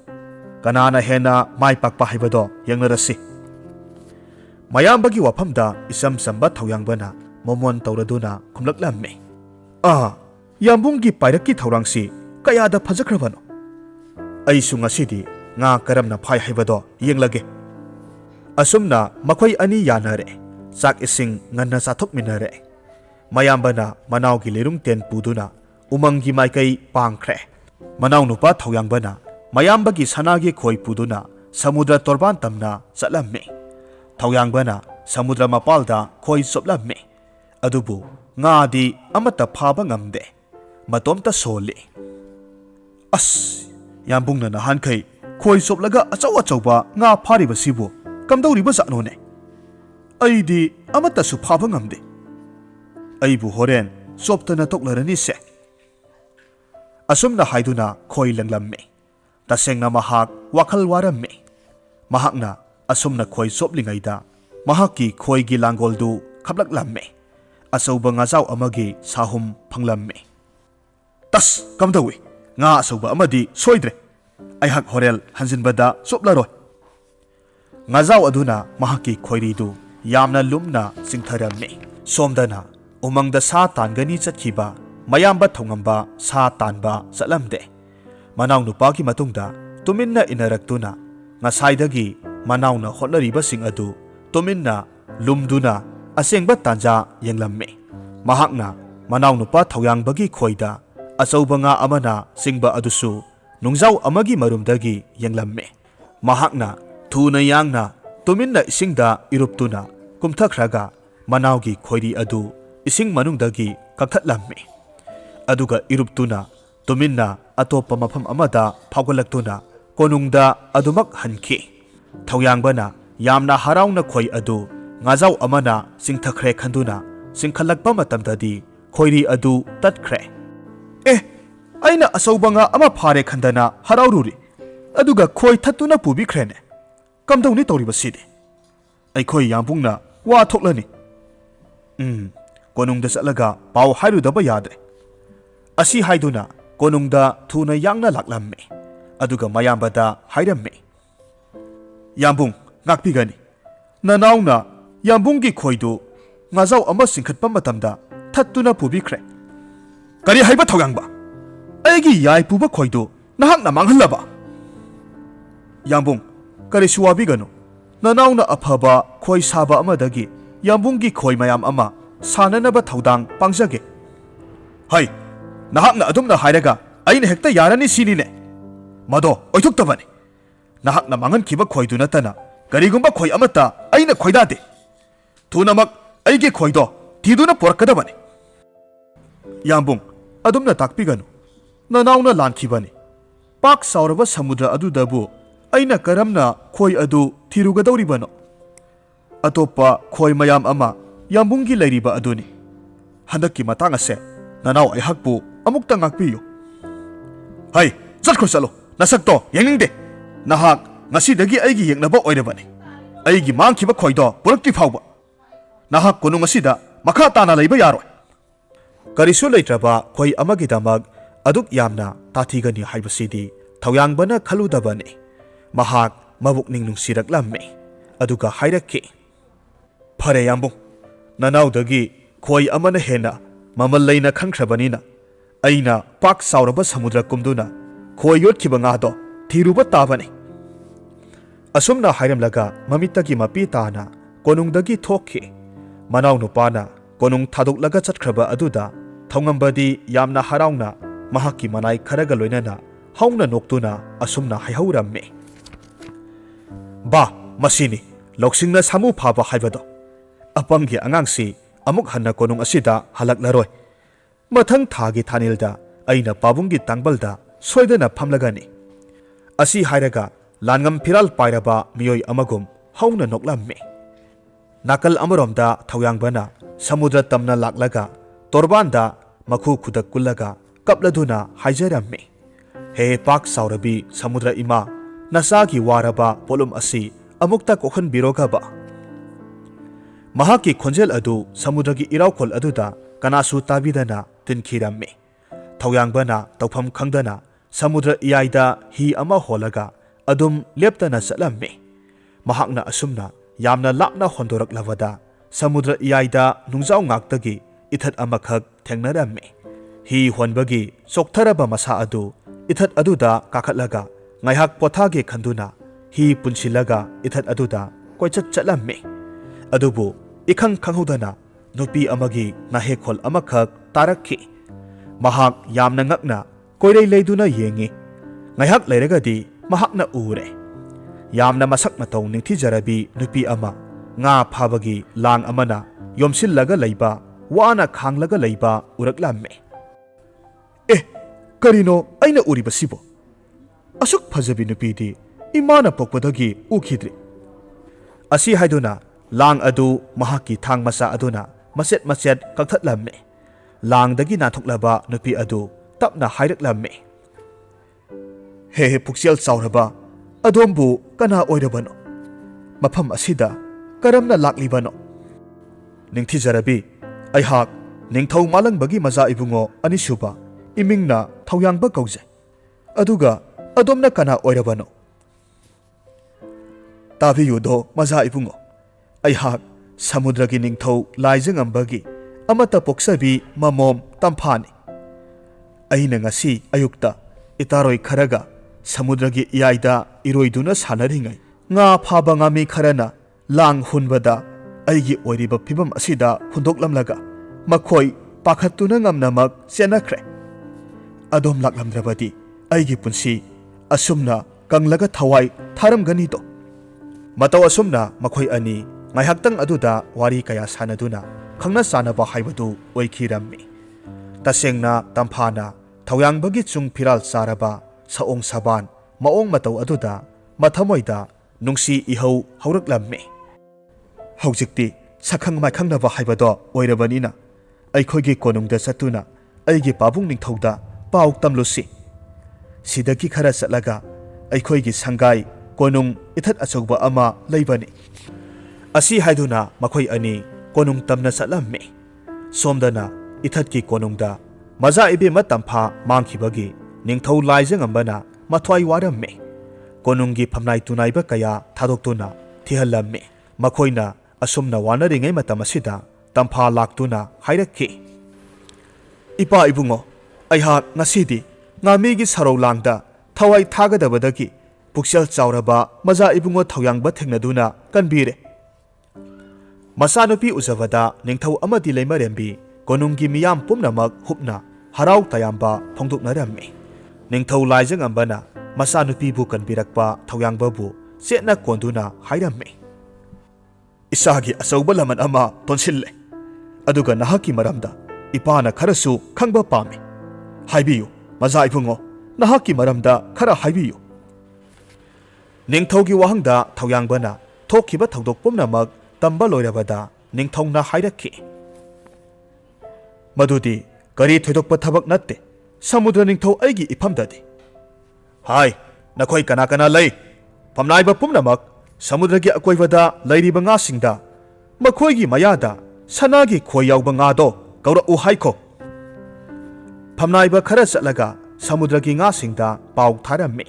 ꯀꯅꯥꯅ ꯍꯦꯟꯅ ꯃꯥꯏ ꯄꯥꯛꯄ ꯍꯥꯏꯕꯗꯣ ꯌꯦꯡꯅꯔꯁꯤ ꯃꯌꯥꯝꯕꯒꯤ ꯋꯥꯐꯝꯗ ꯏꯆꯝ ꯆꯝꯕ ꯊꯧꯌꯥꯡꯕꯅ ꯃꯣꯃꯣꯟ ꯇꯧꯔꯗꯨꯅ ꯈꯨꯝꯂꯛꯂꯝꯃꯤ ꯌꯥꯝꯕꯨꯡꯒꯤ ꯄꯥꯏꯔꯛꯀꯤ ꯊꯧꯔꯥꯡꯁꯤ ꯀꯌꯥꯗ ꯐꯖꯈ꯭ꯔꯕꯅꯣ ꯑꯩꯁꯨ ꯉꯁꯤꯗꯤ ꯉꯥ ꯀꯔꯝꯅ ꯐꯥꯏ ꯍꯥꯏꯕꯗꯣ ꯌꯦꯡꯂꯒꯦ ꯑꯁꯨꯝꯅ ꯃꯈꯣꯏ ꯑꯅꯤ ꯌꯥꯅꯔꯦ ꯆꯥꯛ ꯏꯁꯤꯡ ꯉꯟꯅ ꯆꯥꯊꯣꯛꯃꯤꯟꯅꯔꯦ ꯃꯌꯥꯝꯕꯅ ꯃꯅꯥꯎꯒꯤ ꯂꯤꯔꯨꯡꯇꯦꯟ ꯄꯨꯗꯨꯅ ꯎꯃꯪꯒꯤ ꯃꯥꯏꯀꯩ ꯄꯥꯡꯈ꯭ꯔꯦ ꯃꯅꯥꯎꯅꯨꯄꯥ ꯊꯧꯌꯥꯡꯕꯅ ꯃꯌꯥꯝꯕꯒꯤ ꯁꯅꯥꯒꯤ ꯈꯣꯏ ꯄꯨꯗꯨꯅ ꯁꯃꯨꯗ꯭ꯔ ꯇꯣꯔꯕꯥꯟ ꯇꯝꯅ ꯆꯠꯂꯝꯃꯤ ꯊꯧꯌꯥꯡꯕꯅ ꯁꯃꯨꯗ꯭ꯔ ꯃꯄꯥꯜꯗ ꯈꯣꯏ ꯆꯣꯞꯂꯝꯃꯤ ꯑꯗꯨꯕꯨ ꯉꯥꯗꯤ ꯑꯃꯠꯇ ꯐꯥꯕ ꯉꯝꯗꯦ ꯃꯇꯣꯝꯇ ꯁꯣꯜꯂꯤ ꯌꯥꯝꯕꯨꯡꯅ ꯅꯍꯥꯟꯈꯩ ꯈꯣꯏ ꯆꯣꯞꯂꯒ ꯑꯆꯧ ꯑꯆꯧꯕ ꯉꯥ ꯐꯥꯔꯤꯕꯁꯤꯕꯨ ꯀꯝꯗꯧꯔꯤꯕ ꯖꯥꯠꯅꯣꯅꯦ ꯑꯩꯗꯤ ꯑꯃꯠꯇꯁꯨ ꯐꯥꯕ ꯉꯝꯗꯦ ꯑꯩꯕꯨ ꯍꯣꯔꯦꯟ ꯆꯣꯞꯇꯅ ꯇꯣꯛꯂꯔꯅꯤꯁꯦ ꯑꯁꯨꯝꯅ ꯍꯥꯏꯗꯨꯅ ꯈꯣꯏ ꯂꯪꯂꯝꯃꯤ ꯇꯁꯦꯡꯅ ꯃꯍꯥꯛ ꯋꯥꯈꯜ ꯋꯥꯔꯝꯃꯤ ꯃꯍꯥꯛꯅ ꯑꯁꯨꯝꯅ ꯈꯣꯏ ꯆꯣꯞꯂꯤꯉꯩꯗ ꯃꯍꯥꯛꯀꯤ ꯈꯣꯏꯒꯤ ꯂꯥꯡꯒꯣꯜꯗꯨ ꯈꯞꯂꯛꯂꯝꯃꯤ ꯑꯆꯧꯕ ꯉꯥꯖꯥꯎ ꯑꯃꯒꯤ ꯁꯥꯍꯨꯝ ꯐꯪꯂꯝꯃꯤ ꯀꯝꯗꯧꯏ ꯉꯥ ꯑꯆꯧꯕ ꯑꯃꯗꯤ ꯁꯣꯏꯗ꯭ꯔꯦ ꯑꯩꯍꯥꯛ ꯍꯣꯔꯦꯟ ꯍꯟꯖꯤꯟꯕꯗ ꯆꯣꯞꯂꯔꯣꯏ ꯉꯥꯖꯥꯎ ꯑꯗꯨꯅ ꯃꯍꯥꯛꯀꯤ ꯈꯣꯏꯔꯤꯗꯨ ꯌꯥꯝꯅ ꯂꯨꯝꯅ ꯆꯤꯡꯊꯔꯝꯃꯤ ꯁꯣꯝꯗꯅ ꯎꯃꯪꯗ ꯁꯥ ꯇꯥꯟꯒꯅꯤ ꯆꯠꯈꯤꯕ ꯃꯌꯥꯝꯕ ꯊꯧꯉꯝꯕ ꯁꯥ ꯇꯥꯟꯕ ꯆꯠꯂꯝꯗꯦ ꯃꯅꯥꯎꯅꯨꯄꯥꯒꯤ ꯃꯇꯨꯡꯗ ꯇꯨꯃꯤꯟꯅ ꯏꯟꯅꯔꯛꯇꯨꯅ ꯉꯁꯥꯏꯗꯒꯤ ꯃꯅꯥꯎꯅ ꯍꯣꯠꯅꯔꯤꯕꯁꯤꯡ ꯑꯗꯨ ꯇꯨꯃꯤꯟꯅ ꯂꯨꯝꯗꯨꯅ ꯑꯁꯦꯡꯕ ꯇꯥꯟꯖꯥ ꯌꯦꯡꯂꯝꯃꯤ ꯃꯍꯥꯛꯅ ꯃꯅꯥꯎꯅꯨꯄꯥ ꯊꯧꯌꯥꯡꯕꯒꯤ ꯈꯣꯏꯗ ꯑꯆꯧꯕ ꯉꯥ ꯑꯃꯅ ꯆꯤꯡꯕ ꯑꯗꯨꯁꯨ ꯅꯨꯡꯖꯥꯎ ꯑꯃꯒꯤ ꯃꯔꯨꯝꯗꯒꯤ ꯌꯦꯡꯂꯝꯃꯤ ꯃꯍꯥꯛꯅ ꯊꯨꯅ ꯌꯥꯡꯅ tuminna isingda iruptuna kumthakhraga manawgi khoiri adu ising manungdagi kakthatlammi aduga iruptuna tuminna atopa mafam amada phawgalaktuna konungda adumak hanki thoyangbana yamna harauna khoi adu ngajau amana singthakhre khanduna singkhalakpa matamdadi khoiri adu tatkhre aina asauba ama phare khandana haraururi aduga khoi thattuna pubikhrene kamdawni tawribasidi aikhoi yambungna wa thoklani konungda chatlaga paw hairudaba yadre asi haiduna konungda thuna yangna laklamme aduga mayambada hairamme yambung ngakpigani nanauna yambunggi khoidu ngajau ama singkhatpa matamda thattuna pubikhre kari haiba thoyangba aigi yai puba khoidu nahakna manghallaba yambung kari suwabigano nanauna aphaba khoi saba amadagi yambunggi khoi mayam ama sananaba thaudang pangjage hai nahakna adumna hairaga aina hekta yarani sinine mado oithuktabani nahakna mangankhiba khoidu natana karigumba khoi amata aina khoidade thunamak aigi khoido tiduna porakadabani yambung adumna takpigano nanauna lankhibani pak sauraba samudra adudabu aina karamna khoi adu thirugadawribano atopa khoi mayam ama yambunggi leiriba aduni handakki matang ase nanaw aihakpu amukta ngakpiyo hai chatkhro chalo nasakto yengningde nahak ngasidagi aigi yeknaba oirabani aigi mangkhiba khoido purakti phawba nahak konung asida makha tana leiba yaroi karisu leitraba khoi amagi damag aduk yamna tathigani haibasidi thoyangbana khaludabani mahak mabukning nungsiraklamme aduga hairakki phare yambung nanawdagi khoi amana hena mamal leina khangkhrabanina aina pak sauraba samudra kumduna khoi yotkhiba ngado thiruba tabani asumna hairamlaga mamittagi mapi tana konungdagi thokhi manaw nupana konung thadoklaga chatkraba aduda thongambadi yamna harauna mahakki manai kharaga loinana hauna noktuna asumna haihauramme ba masini loksingna samu phaba haibado apanggi angangsi amuk hanna konung asida halaklaroi mathang thagi thanilda aina pabunggi tangbalda soidana phamlagani asi hairaga langam phiral pairaba miyoi amagum hauna noklamme nakal amaromda thoyangbana samudra tamna laklaga torbanda makhu khudak kullaga kapladuna haijaramme he pak saurabi samudra ima nasagi waraba polum asi amukta kokhan birogaba mahaki khonjel adu samudragi iraukol aduda kanasu tabidana tinkiramme thoyangbana tawpham khangdana samudra iyaida hi ama holaga adum leptana chalamme mahakna asumna yamna lapna hondoraklawada samudra iyaida nungjaw ngaktagi ithat amakhak thengnaramme hi honbagi choktaraba masa adu ithat aduda kakhatlaga ngaihak pothage khanduna hi punsilaga ithat aduda koichat chalamme adubu ikhang khanghodana nupi amagi nahekhol amakhak tarakhi mahak yamna ngakna koirei leiduna yengi ngaihak leiragadi mahakna ure yamna masak matau ningthi jarabi nupi ama nga phabagi lang amana yomsillaga leiba wana khanglaga leiba uraklamme karino aina uribasibo asuk phajabi nupidi imana pokpadagi ukhidri asi haiduna lang adu mahaki thang masa aduna maset maset kakthatlamme langdagi nathoklaba nupi adu tapna hairaklamme he puksel sauraba adombu kana oirabano mafam asida karamna laklibano ningthi jarabi aihak ningthau malangbagi maza ibungo anisuba imingna thoyangba kauje aduga adomna kana oirabano tabiudo maza ibungo aihak samudragi ningthau laijangambagi amata poksabi mamom tamphani aina ngasi ayukta itaroi kharaga samudragi iyaida iroiduna sanaringai nga phaba ngami kharana lang hunbada aigi oiriba phibam asida hundoklamlaga makhoi pakhatuna ngamnamak chenakhre adom laklamdrabadi aigi punsi asumna kanglaga thawai tharamgani to Matau asumna makhoi ani ngaihaktang aduda wari kaya sanaduna khangna sanaba haibadu oikhirammi. Tasengna tamphana thoyangbagi chung phiral saraba saong saban maong matau aduda mathamoida nungsi ihau hauraklammi. Haujikti sakhang maikhangnaba haibado oirabanina aikhoigi konungda satuna aigi pabung ningthauda pau tamlusi. Sidaki khara satlaga aikhoigi sangai konung ithat achauba ama leibani. Asi haiduna makhoi ani konung tamna satlammi. Somdana ithat ki konungda maza ibe matampha mangkhibagi ningthau laijang ambana mathwai warammi. Konunggi phamnai tunaiba kaya thadoktuna thihallammi. Makhoina asumna wanaringai matamasida tampha laktuna hairakki. Ipa ibungo aihak ngasidi ngamigi sarau langda thawai thagadabadagi puksel chauraba maza ibungo thoyangba thengnaduna kanbire. Masanupi uzavada ningthau amadi leimarembi konunggi miyam pumnamak hupna harau tayamba phongduknarammi. Ningthau laijang ambana masanupi bu kanbirakpa thoyangba bu setna konduna hairammi. Isagi asauba laman ama tonsille aduga nahaki maramda ipana kharasu khangba pami. Haibiyu maza ibungo nahaki maramda khara haibiyu. Ningthaugi wahangda thoyangbana thokhiba thodok pumnamak tamba loirabada ningthongna hairakki. Madudi kari thoidokpa thabak natte samudra ningthau aigi iphamdadi. Hai nakhoi kana kana lei phamnaiba pumnamak samudragi akoibada lairiba nga singda makhoigi mayada sanagi khoi yauba nga do kaura u haikho. Phamnaiba khara chatlaga samudragi nga singda pau tharammi.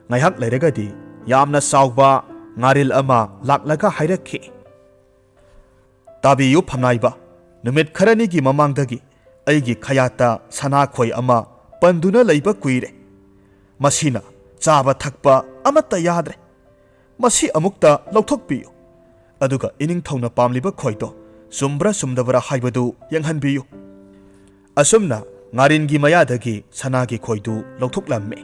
Ngaihak leiragadi yamna sauba ngaril ama laklaga hairakki. Tabiyu phamnaiba numit kharanigi mamangdagi aigi khayata sana khoi ama panduna leiba kuire. Masina chaba thakpa amata yadre. Masi amukta lauthokpiyu. Aduga ining thongna pamliba khoido sumbra sumdabara haibadu yanghanbiyu. Asumna ngaringi mayadagi sanagi khoidu lauthoklammi.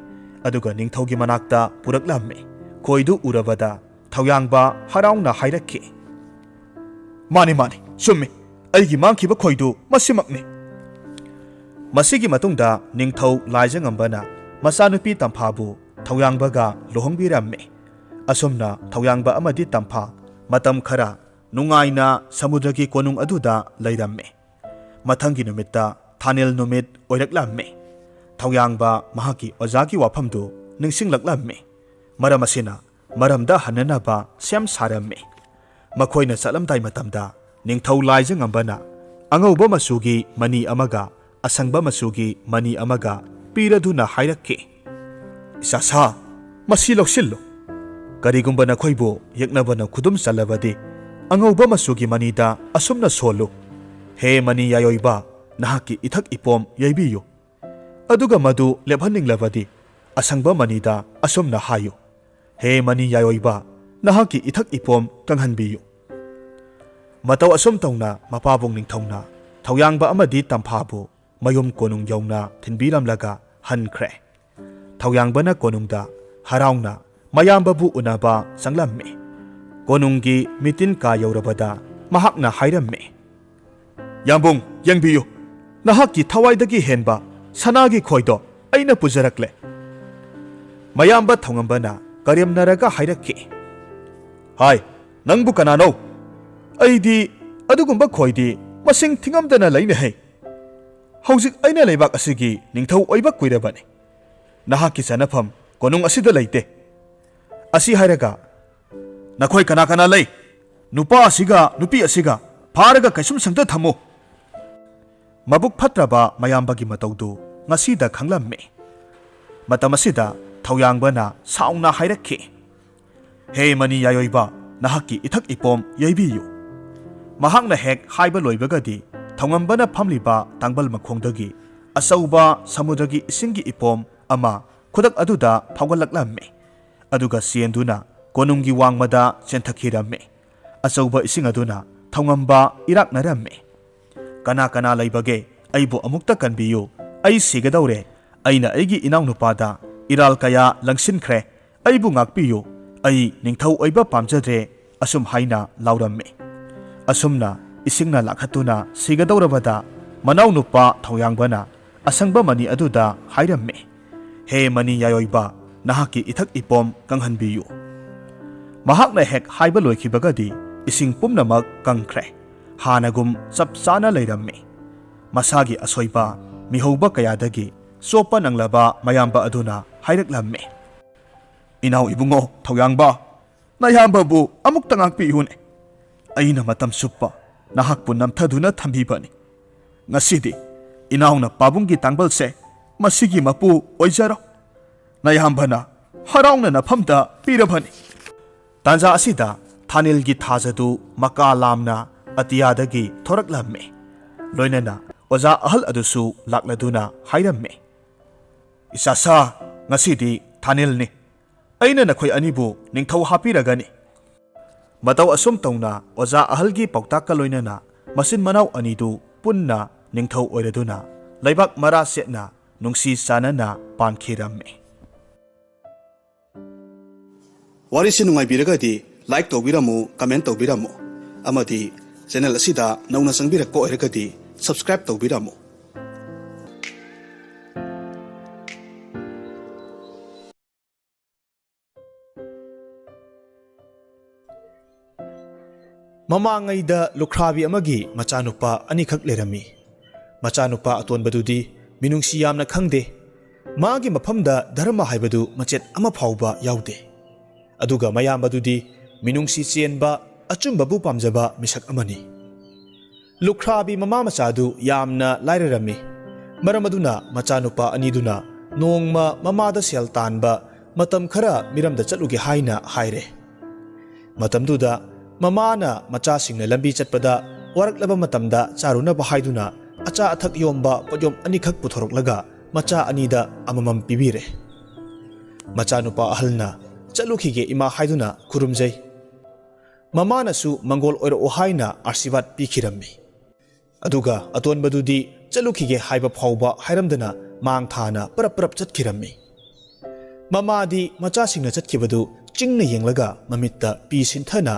Aduga ningthaugi manakta puraklammi. Khoidu urabada thoyangba harauna hairakki. Mani summi aigi mangkhiba khoidu masimakni. Masigi matungda ningthau laijang ambana masanupi tamphabu thoyangbaga lohongbirammi. Asumna thoyangba amadi tampha matam khara nungaina samudragi konung aduda leirammi. Mathangi numitta thanil numit oiraklammi. Thoyangba mahaki ojagi wafamdu ningsinglaklammi. Maramasina maramda hananaba sem sarammi. Makhoina salamdai matamda ningthau laijang ambana angauba masugi mani amaga asangba masugi mani amaga piraduna hairakki. Sasa masi loksillo karigumba nakhoibo yaknabana khudum salabadi angauba masugi manida asumna solo. He mani yayoiba nahaki ithak ipom yaibiyu. Aduga madu lephaninglabadi asangba manida asumna hayu. He mani yayoiba nahaki ithak ipom kanghanbiyu. Matau asum tawna mapabong ningthongna thoyangba amadi tamphabu mayum konung yauna thinbiramlaga hankre. Thoyangbana konungda harauna mayambabu unaba sanglammi. Konunggi mitin ka yaurabada mahakna hairammi. Yambung yangbiyu nahaki thawaidagi henba sanagi khoido aina pujarakle. Mayamba thongambana karyamnaraga hairakki. Hai nangbu kanano aidi adugumba khoidi masing thingamdana leine hai. Haujik aina leibak asigi ningthau oiba kuirabani. Nahaki sanafam konung asida leite. Asi hairaga nakhoi kana kana lei nupa asiga nupi asiga pharaga kaisum sangta thamo. Mabuk phatraba mayambagi mataudu ngasida khanglammi. Matamasida thoyangbana saungna hairakki. He mani yayoiba nahaki ithak ipom yaibiyu. Mahakna hek haiba loibagadi thongambana phamliba tangbal makhongdagi asauba samudragi isingi ipom ama khudak aduda phawgalaklammi. Aduga sienduna konunggi wangmada chenthakhirammi. Asauba ising aduna thongamba iraknarammi. Kana kana leibage aibu amukta kanbiyu. Ai sigadawre aina aigi inaw nupada iral kaya langsinkhre aibu ngakpiyu ꯑꯩ ꯅꯤꯡꯊꯧ ꯑꯣꯏꯕ ꯄꯥꯝꯖꯗ꯭ꯔꯦ ꯑꯁꯨꯝ ꯍꯥꯏꯅ ꯂꯥꯎꯔꯝꯃꯤ꯫ ꯑꯁꯨꯝꯅ ꯏꯁꯤꯡꯅ ꯂꯥꯛꯍꯠꯇꯨꯅ ꯁꯤꯒꯗꯧꯔꯕꯗ ꯃꯅꯥꯎꯅꯨꯄꯥ ꯊꯧꯌꯥꯡꯕꯅ ꯑꯁꯪꯕ money ꯑꯗꯨꯗ ꯍꯥꯏꯔꯝꯃꯤ, ꯍꯦ ꯃꯅꯤ ꯌꯥꯌꯣꯏꯕ, ꯅꯍꯥꯛꯀꯤ ꯏꯊꯛ ꯏꯄꯣꯝ ꯀꯪꯍꯟꯕꯤꯌꯨ꯫ ꯃꯍꯥꯛꯅ ꯍꯦꯛ ꯍꯥꯏꯕ ꯂꯣꯏꯈꯤꯕꯒꯗꯤ ꯏꯁꯤꯡ ꯄꯨꯝꯅꯃꯛ ꯀꯪꯈ꯭ꯔꯦ, ꯍꯥꯟꯅꯒꯨꯝ ꯆꯞ ꯆꯥꯅ ꯂꯩꯔꯝꯃꯤ꯫ ꯃꯁꯥꯒꯤ ꯑꯁꯣꯏꯕ ꯃꯤꯍꯧꯕ ꯀꯌꯥꯗꯒꯤ ꯆꯣꯞꯄ ꯅꯪꯂꯕ ꯃꯌꯥꯝꯕ ꯑꯗꯨꯅ ꯍꯥꯏꯔꯛꯂꯝꯃꯤ, ꯏꯅꯥꯎ ꯏꯕꯨꯡꯉꯣ ꯊꯧꯌꯥꯡꯕ, ꯅꯌꯥꯝꯕꯕꯨ ꯑꯃꯨꯛꯇ ꯉꯥꯛꯄꯤꯌꯨꯅꯦ꯫ ꯑꯩꯅ ꯃꯇꯝ ꯆꯨꯞꯄ ꯅꯍꯥꯛꯄꯨ ꯅꯝꯊꯗꯨꯅ ꯊꯝꯕꯤꯕꯅꯤ꯫ ꯉꯁꯤꯗꯤ ꯏꯅꯥꯎꯅ ꯄꯥꯕꯨꯡꯒꯤ ꯇꯥꯡꯕꯜꯁꯦ ꯃꯁꯤꯒꯤ ꯃꯄꯨ ꯑꯣꯏꯖꯔꯣ꯫ ꯅꯌꯥꯝꯕꯅ ꯍꯔꯥꯎꯅ ꯅꯐꯝꯗ ꯄꯤꯔꯕꯅꯤ꯫ ꯇꯥꯟꯖꯥ ꯑꯁꯤꯗ ꯊꯥꯅꯤꯜꯒꯤ ꯊꯥꯖꯗꯨ ꯃꯀꯥ ꯂꯥꯝꯅ ꯑꯇꯤꯌꯥꯗꯒꯤ ꯊꯣꯔꯛꯂꯝꯃꯤ꯫ ꯂꯣꯏꯅꯅ ꯑꯣꯖꯥ ꯑꯍꯜ ꯑꯗꯨꯁꯨ ꯂꯥꯛꯂꯗꯨꯅ ꯍꯥꯏꯔꯝꯃꯤ, ꯏꯆꯥꯁꯥ, ꯉꯁꯤꯗꯤ ꯊꯥꯅꯤꯜꯅꯤ, ꯑꯩꯅ ꯅꯈꯣꯏ ꯑꯅꯤꯕꯨ ꯅꯤꯡꯊꯧ ꯍꯥꯞꯄꯤꯔꯒꯅꯤ꯫ ꯃꯇꯧ ꯑꯁꯨꯝ ꯇꯧꯅ ꯑꯣꯖꯥ ꯑꯍꯜꯒꯤ ꯄꯥꯎꯇꯥꯛꯀ ꯂꯣꯏꯅꯅ ꯃꯆꯤꯟ ꯃꯅꯥꯎ ꯑꯅꯤꯗꯨ ꯄꯨꯟꯅ ꯅꯤꯡꯊꯧ ꯑꯣꯏꯔꯗꯨꯅ ꯂꯩꯕꯥꯛ ꯃꯔꯥ ꯁꯦꯠꯅ ꯅꯨꯡꯁꯤ ꯆꯥꯟꯅꯅ ꯄꯥꯟꯈꯤꯔꯝꯃꯤ꯫ ꯋꯥꯔꯤꯁꯤ ꯅꯨꯡꯉꯥꯏꯕꯤꯔꯒꯗꯤ ꯂꯥꯏꯛ ꯇꯧꯕꯤꯔꯝꯃꯨ, ꯀꯃꯦꯟ ꯇꯧꯕꯤꯔꯝꯃꯨ, ꯑꯃꯗꯤ ꯆꯦꯅꯦꯜ ꯑꯁꯤꯗ ꯅꯧꯅ ꯆꯪꯕꯤꯔꯛꯄ ꯑꯣꯏꯔꯒꯗꯤ ꯁꯕꯁꯀ꯭ꯔꯥꯏꯕ ꯇꯧꯕꯤꯔꯝꯃꯨ꯫ ꯃꯃꯥꯡꯉꯩꯗ ꯂꯨꯈ꯭ꯔꯥꯕꯤ ꯑꯃꯒꯤ ꯃꯆꯥꯅꯨꯄꯥ ꯑꯅꯤꯈꯛ ꯂꯩꯔꯝꯃꯤ꯫ ꯃꯆꯥꯅꯨꯄꯥ ꯑꯇꯣꯟꯕꯗꯨꯗꯤ ꯃꯤꯅꯨꯡꯁꯤ ꯌꯥꯝꯅ ꯈꯪꯗꯦ, ꯃꯥꯒꯤ ꯃꯐꯝꯗ ꯙꯔꯃ ꯍꯥꯏꯕꯗꯨ ꯃꯆꯦꯠ ꯑꯃ ꯐꯥꯎꯕ ꯌꯥꯎꯗꯦ꯫ ꯑꯗꯨꯒ ꯃꯌꯥꯝꯕꯗꯨꯗꯤ ꯃꯤꯅꯨꯡꯁꯤ ꯆꯦꯟꯕ, ꯑꯆꯨꯝꯕꯕꯨ ꯄꯥꯝꯖꯕ ꯃꯤꯁꯛ ꯑꯃꯅꯤ꯫ ꯂꯨꯈ꯭ꯔꯥꯕꯤ ꯃꯃꯥ ꯃꯆꯥꯗꯨ ꯌꯥꯝꯅ ꯂꯥꯏꯔꯔꯝꯃꯤ꯫ ꯃꯔꯝ ꯑꯗꯨꯅ ꯃꯆꯥꯅꯨꯄꯥ ꯑꯅꯤꯗꯨꯅ ꯅꯣꯡꯃ ꯃꯃꯥꯗ ꯁꯦꯜ ꯇꯥꯟꯕ ꯃꯇꯝ ꯈꯔ ꯃꯤꯔꯝꯗ ꯆꯠꯂꯨꯒꯦ ꯍꯥꯏꯅ ꯍꯥꯏꯔꯦ꯫ ꯃꯇꯝꯗꯨꯗ ꯃꯃꯥꯅ ꯃꯆꯥꯁꯤꯡꯅ ꯂꯝꯕꯤ ꯆꯠꯄꯗ ꯋꯥꯔꯛꯂꯕ ꯃꯇꯝꯗ ꯆꯥꯔꯨꯅꯕ ꯍꯥꯏꯗꯨꯅ ꯑꯆꯥ ꯑꯊꯛ ꯌꯣꯝꯕ ꯄꯣꯠꯌꯣꯝ ꯑꯅꯤꯈꯛ ꯄꯨꯊꯣꯔꯛꯂꯒ ꯃꯆꯥ ꯑꯅꯤꯗ ꯑꯃꯃꯝ ꯄꯤꯕꯤꯔꯦ꯫ ꯃꯆꯥꯅꯨꯄꯥ ꯑꯍꯜꯅ ꯆꯠꯂꯨꯈꯤꯒꯦ ꯏꯃꯥ ꯍꯥꯏꯗꯨꯅ ꯈꯨꯔꯨꯝꯖꯩ꯫ ꯃꯃꯥꯅꯁꯨ ꯃꯪꯒꯣꯜ ꯑꯣꯏꯔꯛꯑꯣ ꯍꯥꯏꯅ ꯑꯥꯔꯁꯤꯕꯥꯗ ꯄꯤꯈꯤꯔꯝꯃꯤ꯫ ꯑꯗꯨꯒ ꯑꯇꯣꯟꯕꯗꯨꯗꯤ ꯆꯠꯂꯨꯈꯤꯒꯦ ꯍꯥꯏꯕ ꯐꯥꯎꯕ ꯍꯥꯏꯔꯝꯗꯅ ꯃꯥꯡ ꯊꯥꯅ ꯄꯔꯞ ꯄꯔꯞ ꯆꯠꯈꯤꯔꯝꯃꯤ꯫ ꯃꯃꯥꯗꯤ ꯃꯆꯥꯁꯤꯡꯅ ꯆꯠꯈꯤꯕꯗꯨ ꯆꯤꯡꯅ ꯌꯦꯡꯂꯒ ꯃꯃꯤꯠꯇ ꯄꯤ ꯁꯤꯟꯊꯅ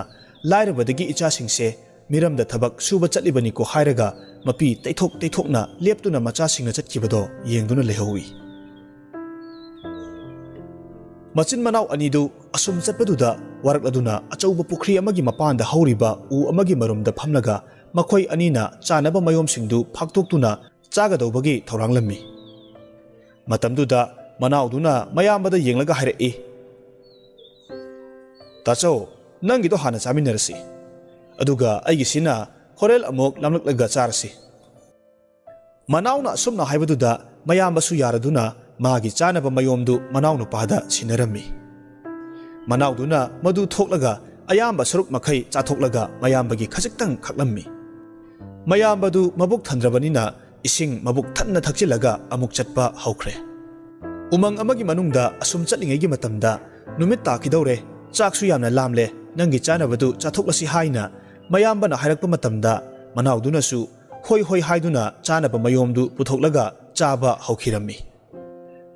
ꯂꯥꯏꯔꯕꯗꯒꯤ ꯏꯆꯥꯁꯤꯡꯁꯦ ꯃꯤꯔꯝꯗ ꯊꯕꯛ ꯁꯨꯕ ꯆꯠꯂꯤꯕꯅꯤꯀꯣ ꯍꯥꯏꯔꯒ ꯃꯄꯤ ꯇꯩꯊꯣꯛ ꯇꯩꯊꯣꯛꯅ ꯂꯦꯞꯇꯨꯅ ꯃꯆꯥꯁꯤꯡꯅ ꯆꯠꯈꯤꯕꯗꯣ ꯌꯦꯡꯗꯨꯅ ꯂꯩꯍꯧꯏ꯫ ꯃꯆꯤꯟ ꯃꯅꯥꯎ ꯑꯅꯤꯗꯨ ꯑꯁꯨꯝ ꯆꯠꯄꯗꯨꯗ ꯋꯥꯔꯛꯂꯗꯨꯅ ꯑꯆꯧꯕ ꯄꯨꯈ꯭ꯔꯤ ꯑꯃꯒꯤ ꯃꯄꯥꯟꯗ ꯍꯧꯔꯤꯕ ꯎ ꯑꯃꯒꯤ ꯃꯔꯨꯝꯗ ꯐꯝꯂꯒ ꯃꯈꯣꯏ ꯑꯅꯤꯅ ꯆꯥꯅꯕ ꯃꯌꯣꯝꯁꯤꯡꯗꯨ ꯐꯥꯛꯇꯣꯛꯇꯨꯅ ꯆꯥꯒꯗꯧꯕꯒꯤ ꯊꯧꯔꯥꯡꯂꯝꯃꯤ꯫ ꯃꯇꯝꯗꯨꯗ ꯃꯅꯥꯎꯗꯨꯅ ꯃꯌꯥꯝꯕꯗ ꯌꯦꯡꯂꯒ ꯍꯥꯏꯔꯛꯏ, ꯇꯥꯆꯧ, ꯅꯪꯒꯤꯗꯣ ꯍꯥꯟꯅ ꯆꯥꯃꯤꯟꯅꯔꯁꯤ, ꯑꯗꯨꯒ ꯑꯩꯒꯤꯁꯤꯅ ꯍꯣꯔꯦꯟ ꯑꯃꯨꯛ ꯂꯥꯝꯂꯛꯂꯒ ꯆꯥꯔꯁꯤ꯫ ꯃꯅꯥꯎꯅ ꯑꯁꯨꯝꯅ ꯍꯥꯏꯕꯗꯨꯗ ꯃꯌꯥꯝꯕꯁꯨ ꯌꯥꯔꯗꯨꯅ ꯃꯥꯒꯤ ꯆꯥꯅꯕ ꯃꯌꯣꯝꯗꯨ ꯃꯅꯥꯎꯅꯨꯄꯥꯗ ꯁꯤꯟꯅꯔꯝꯃꯤ꯫ ꯃꯅꯥꯎꯗꯨꯅ ꯃꯗꯨ ꯊꯣꯛꯂꯒ ꯑꯌꯥꯝꯕ ꯁꯔꯨꯛ ꯃꯈꯩ ꯆꯥꯊꯣꯛꯂꯒ ꯃꯌꯥꯝꯕꯒꯤ ꯈꯖꯤꯛꯇꯪ ꯈꯛꯂꯝꯃꯤ꯫ ꯃꯌꯥꯝꯕꯗꯨ ꯃꯕꯨꯛ ꯊꯟꯗ꯭ꯔꯕꯅꯤꯅ ꯏꯁꯤꯡ ꯃꯕꯨꯛ ꯊꯟꯅ ꯊꯛꯆꯤꯜꯂꯒ ꯑꯃꯨꯛ ꯆꯠꯄ ꯍꯧꯈ꯭ꯔꯦ꯫ ꯎꯃꯪ ꯑꯃꯒꯤ ꯃꯅꯨꯡꯗ ꯑꯁꯨꯝ ꯆꯠꯂꯤꯉꯩꯒꯤ ꯃꯇꯝꯗ ꯅꯨꯃꯤꯠ ꯇꯥꯈꯤꯗꯧꯔꯦ, ꯆꯥꯛꯁꯨ ꯌꯥꯝꯅ ꯂꯥꯝꯂꯦ, ꯅꯪꯒꯤ ꯆꯥꯅꯕꯗꯨ ꯆꯥꯊꯣꯛꯂꯁꯤ ꯍꯥꯏꯅ ꯃꯌꯥꯝꯕꯅ ꯍꯥꯏꯔꯛꯄ ꯃꯇꯝꯗ ꯃꯅꯥꯎꯗꯨꯅꯁꯨ ꯍꯣꯏ ꯍꯣꯏ ꯍꯥꯏꯗꯨꯅ ꯆꯥꯅꯕ ꯃꯌꯣꯝꯗꯨ ꯄꯨꯊꯣꯛꯂꯒ ꯆꯥꯕ ꯍꯧꯈꯤꯔꯝꯃꯤ꯫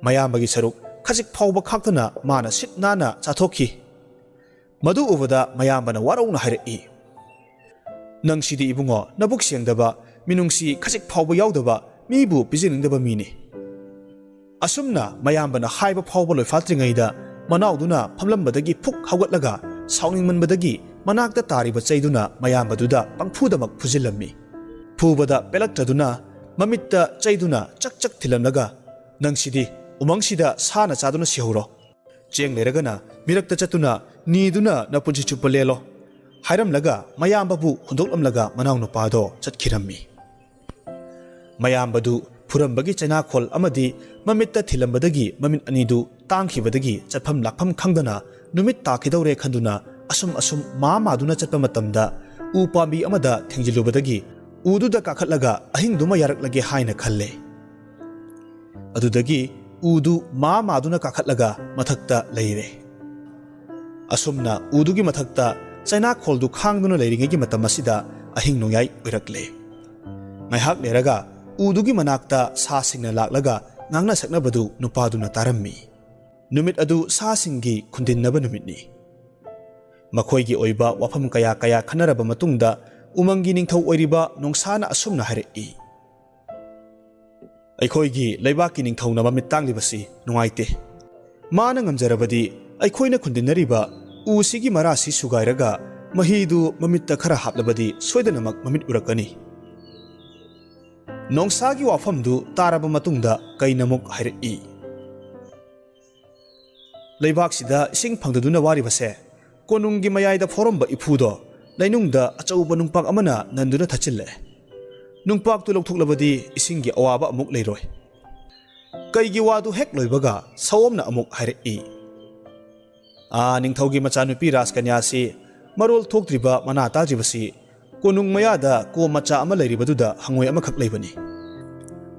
ꯃꯌꯥꯝꯕꯒꯤ ꯁꯔꯨꯛ ꯈꯖꯤꯛ ꯐꯥꯎꯕ ꯈꯥꯛꯇꯅ ꯃꯥꯅ ꯁꯤꯠ ꯅꯥꯟꯅ ꯆꯥꯊꯣꯛꯈꯤ꯫ ꯃꯗꯨ ꯎꯕꯗ ꯃꯌꯥꯝꯕꯅ ꯋꯥꯔꯧꯅ ꯍꯥꯏꯔꯛꯏ, ꯅꯪꯁꯤꯗꯤ ꯏꯕꯨꯡꯉꯣ ꯅꯕꯨꯛ ꯁꯦꯡꯗꯕ, ꯃꯤꯅꯨꯡꯁꯤ ꯈꯖꯤꯛ ꯐꯥꯎꯕ ꯌꯥꯎꯗꯕ, ꯃꯤꯕꯨ ꯄꯤꯖꯅꯤꯡꯗꯕ ꯃꯤꯅꯤ꯫ ꯑꯁꯨꯝꯅ ꯃꯌꯥꯝꯕꯅ ꯍꯥꯏꯕ ꯐꯥꯎꯕ ꯂꯣꯏꯐꯥꯠꯇ꯭ꯔꯤꯉꯩꯗ ꯃꯅꯥꯎꯗꯨꯅ ꯐꯝꯂꯝꯕꯗꯒꯤ ꯐꯨꯛ ꯍꯧꯒꯠꯂꯒ ꯁꯥꯎꯅꯤꯡꯃꯟꯕꯗꯒꯤ ꯃꯅꯥꯛꯇ ꯇꯥꯔꯤꯕ ꯆꯩꯗꯨꯅ ꯃꯌꯥꯝꯕꯗꯨꯗ ꯄꯪꯐꯨꯗꯃꯛ ꯐꯨꯖꯤꯜꯂꯝꯃꯤ꯫ ꯐꯨꯕꯗ ꯄꯦꯜꯂꯛꯇ꯭ꯔꯗꯨꯅ ꯃꯃꯤꯠꯇ ꯆꯩꯗꯨꯅ ꯆꯛ ꯆꯛ ꯊꯤꯜꯂꯝꯂꯒ, ꯅꯪꯁꯤꯗꯤ ꯎꯃꯪꯁꯤꯗ ꯁꯥꯅ ꯆꯥꯗꯨꯅ ꯁꯤꯍꯧꯔꯣ, ꯆꯦꯡ ꯂꯩꯔꯒꯅ ꯃꯤꯔꯛꯇ ꯆꯠꯇꯨꯅ ꯅꯤꯗꯨꯅ ꯅꯄꯨꯟꯁꯤ ꯆꯨꯞꯄ ꯂꯦꯜꯂꯣ ꯍꯥꯏꯔꯝꯂꯒ ꯃꯌꯥꯝꯕꯕꯨ ꯍꯨꯟꯗꯣꯛꯂꯝꯂꯒ ꯃꯅꯥꯎꯅꯨꯄꯥꯗꯣ ꯆꯠꯈꯤꯔꯝꯃꯤ꯫ ꯃꯌꯥꯝꯕꯗꯨ ꯐꯨꯔꯝꯕꯒꯤ ꯆꯩꯅꯥꯈꯣꯜ ꯑꯃꯗꯤ ꯃꯃꯤꯠꯇ ꯊꯤꯜꯂꯝꯕꯗꯒꯤ ꯃꯃꯤꯠ ꯑꯅꯤꯗꯨ ꯇꯥꯡꯈꯤꯕꯗꯒꯤ ꯆꯠꯐꯝ ꯂꯥꯛꯐꯝ ꯈꯪꯗꯅ ꯅꯨꯃꯤꯠ ꯇꯥꯈꯤꯗꯧꯔꯦ ꯈꯟꯗꯨꯅ ꯑꯁꯨꯝ ꯃꯥꯗꯨꯅ ꯆꯠꯄ ꯃꯇꯝꯗ ꯎ ꯄꯥꯝꯕꯤ ꯑꯃꯗ ꯊꯦꯡꯖꯤꯜꯂꯨꯕꯗꯒꯤ ꯎꯗꯨꯗ ꯀꯥꯈꯠꯂꯒ ꯑꯍꯤꯡꯗꯨꯃ ꯌꯥꯔꯛꯂꯒꯦ ꯍꯥꯏꯅ ꯈꯜꯂꯦ꯫ ꯑꯗꯨꯗꯒꯤ ꯎꯗꯨ ꯃꯥꯗꯨꯅ ꯀꯥꯈꯠꯂꯒ ꯃꯊꯛꯇ ꯂꯩꯔꯦ꯫ ꯑꯁꯨꯝꯅ ꯎꯗꯨꯒꯤ ꯃꯊꯛꯇ ꯆꯩꯅꯥꯈꯣꯜꯗꯨ ꯈꯥꯡꯗꯨꯅ ꯂꯩꯔꯤꯉꯩꯒꯤ ꯃꯇꯝ ꯑꯁꯤꯗ ꯑꯍꯤꯡ ꯅꯣꯡꯌꯥꯏ ꯑꯣꯏꯔꯛꯂꯦ꯫ ꯉꯥꯏꯍꯥꯛ ꯂꯩꯔꯒ ꯎꯗꯨꯒꯤ ꯃꯅꯥꯛꯇ ꯁꯥꯁꯤꯡꯅ ꯂꯥꯛꯂꯒ ꯉꯥꯡꯅ ꯁꯛꯅꯕꯗꯨ ꯅꯨꯄꯥꯗꯨꯅ ꯇꯥꯔꯝꯃꯤ꯫ ꯅꯨꯃꯤꯠ ꯑꯗꯨ ꯁꯥꯁꯤꯡꯒꯤ ꯈꯨꯟꯗꯤꯟꯅꯕ ꯅꯨꯃꯤꯠꯅꯤ꯫ ꯃꯈꯣꯏꯒꯤ ꯑꯣꯏꯕ ꯋꯥꯐꯝ ꯀꯌꯥ ꯀꯌꯥ ꯈꯟꯅꯔꯕ ꯃꯇꯨꯡꯗ ꯎꯃꯪꯒꯤ ꯅꯤꯡꯊꯧ ꯑꯣꯏꯔꯤꯕ ꯅꯣꯡꯁꯥꯅ ꯑꯁꯨꯝꯅ ꯍꯥꯏꯔꯛꯏ꯫ ꯑꯩꯈꯣꯏꯒꯤ ꯂꯩꯕꯥꯛꯀꯤ ꯅꯤꯡꯊꯧꯅ ꯃꯃꯤꯠ ꯇꯥꯡꯂꯤꯕꯁꯤ ꯅꯨꯡꯉꯥꯏꯇꯦ꯫ ꯃꯥꯅ ꯉꯝꯖꯔꯕꯗꯤ ꯑꯩꯈꯣꯏꯅ ꯈꯨꯟꯗꯤꯟꯅꯔꯤꯕ ꯎꯁꯤꯒꯤ ꯃꯔꯥꯁꯤ ꯁꯨꯒꯥꯏꯔꯒ ꯃꯍꯤꯗꯨ ꯃꯃꯤꯠꯇ ꯈꯔ ꯍꯥꯞꯂꯕꯗꯤ ꯁꯣꯏꯗꯅꯃꯛ ꯃꯃꯤꯠ ꯎꯔꯛꯀꯅꯤ꯫ ꯅꯣꯡꯁꯥꯒꯤ ꯋꯥꯐꯝꯗꯨ ꯇꯥꯔꯕ ꯃꯇꯨꯡꯗ ꯀꯩꯅ ꯑꯃꯨꯛ ꯍꯥꯏꯔꯛꯏ꯫ ꯂꯩꯕꯥꯛꯁꯤꯗ ꯏꯁꯤꯡ ꯐꯪꯗꯗꯨꯅ ꯋꯥꯔꯤꯕꯁꯦ ꯀꯣꯅꯨꯡꯒꯤ ꯃꯌꯥꯏꯗ ꯐꯥꯎꯔꯝꯕ ꯏꯐꯨꯗꯣ ꯂꯩꯅꯨꯡꯗ ꯑꯆꯧꯕ ꯅꯨꯡꯄꯥꯛ ꯑꯃꯅ ꯅꯟꯗꯨꯅ ꯊꯠꯆꯤꯜꯂꯦ꯫ ꯅꯨꯡꯄꯥꯛꯇꯨ ꯂꯧꯊꯣꯛꯂꯕꯗꯤ ꯏꯁꯤꯡꯒꯤ ꯑꯋꯥꯕ ꯑꯃꯨꯛ ꯂꯩꯔꯣꯏ꯫ ꯀꯩꯒꯤ ꯋꯥꯗꯨ ꯍꯦꯛ ꯂꯣꯏꯕꯒ ꯁꯑꯣꯝꯅ ꯑꯃꯨꯛ ꯍꯥꯏꯔꯛꯏ꯫ ꯅꯤꯡꯊꯧꯒꯤ ꯃꯆꯥꯅꯨꯄꯤ ꯔꯥꯖꯀꯟꯌꯥꯁꯤ ꯃꯔꯣꯜ ꯊꯣꯛꯇ꯭ꯔꯤꯕ ꯃꯅꯥ ꯇꯥꯗ꯭ꯔꯤꯕꯁꯤ ꯀꯣꯅꯨꯡ ꯃꯌꯥꯗ ꯀꯣꯝ ꯃꯆꯥ ꯑꯃ ꯂꯩꯔꯤꯕꯗꯨꯗ ꯍꯪꯉꯣꯏ ꯑꯃꯈꯛ ꯂꯩꯕꯅꯤ꯫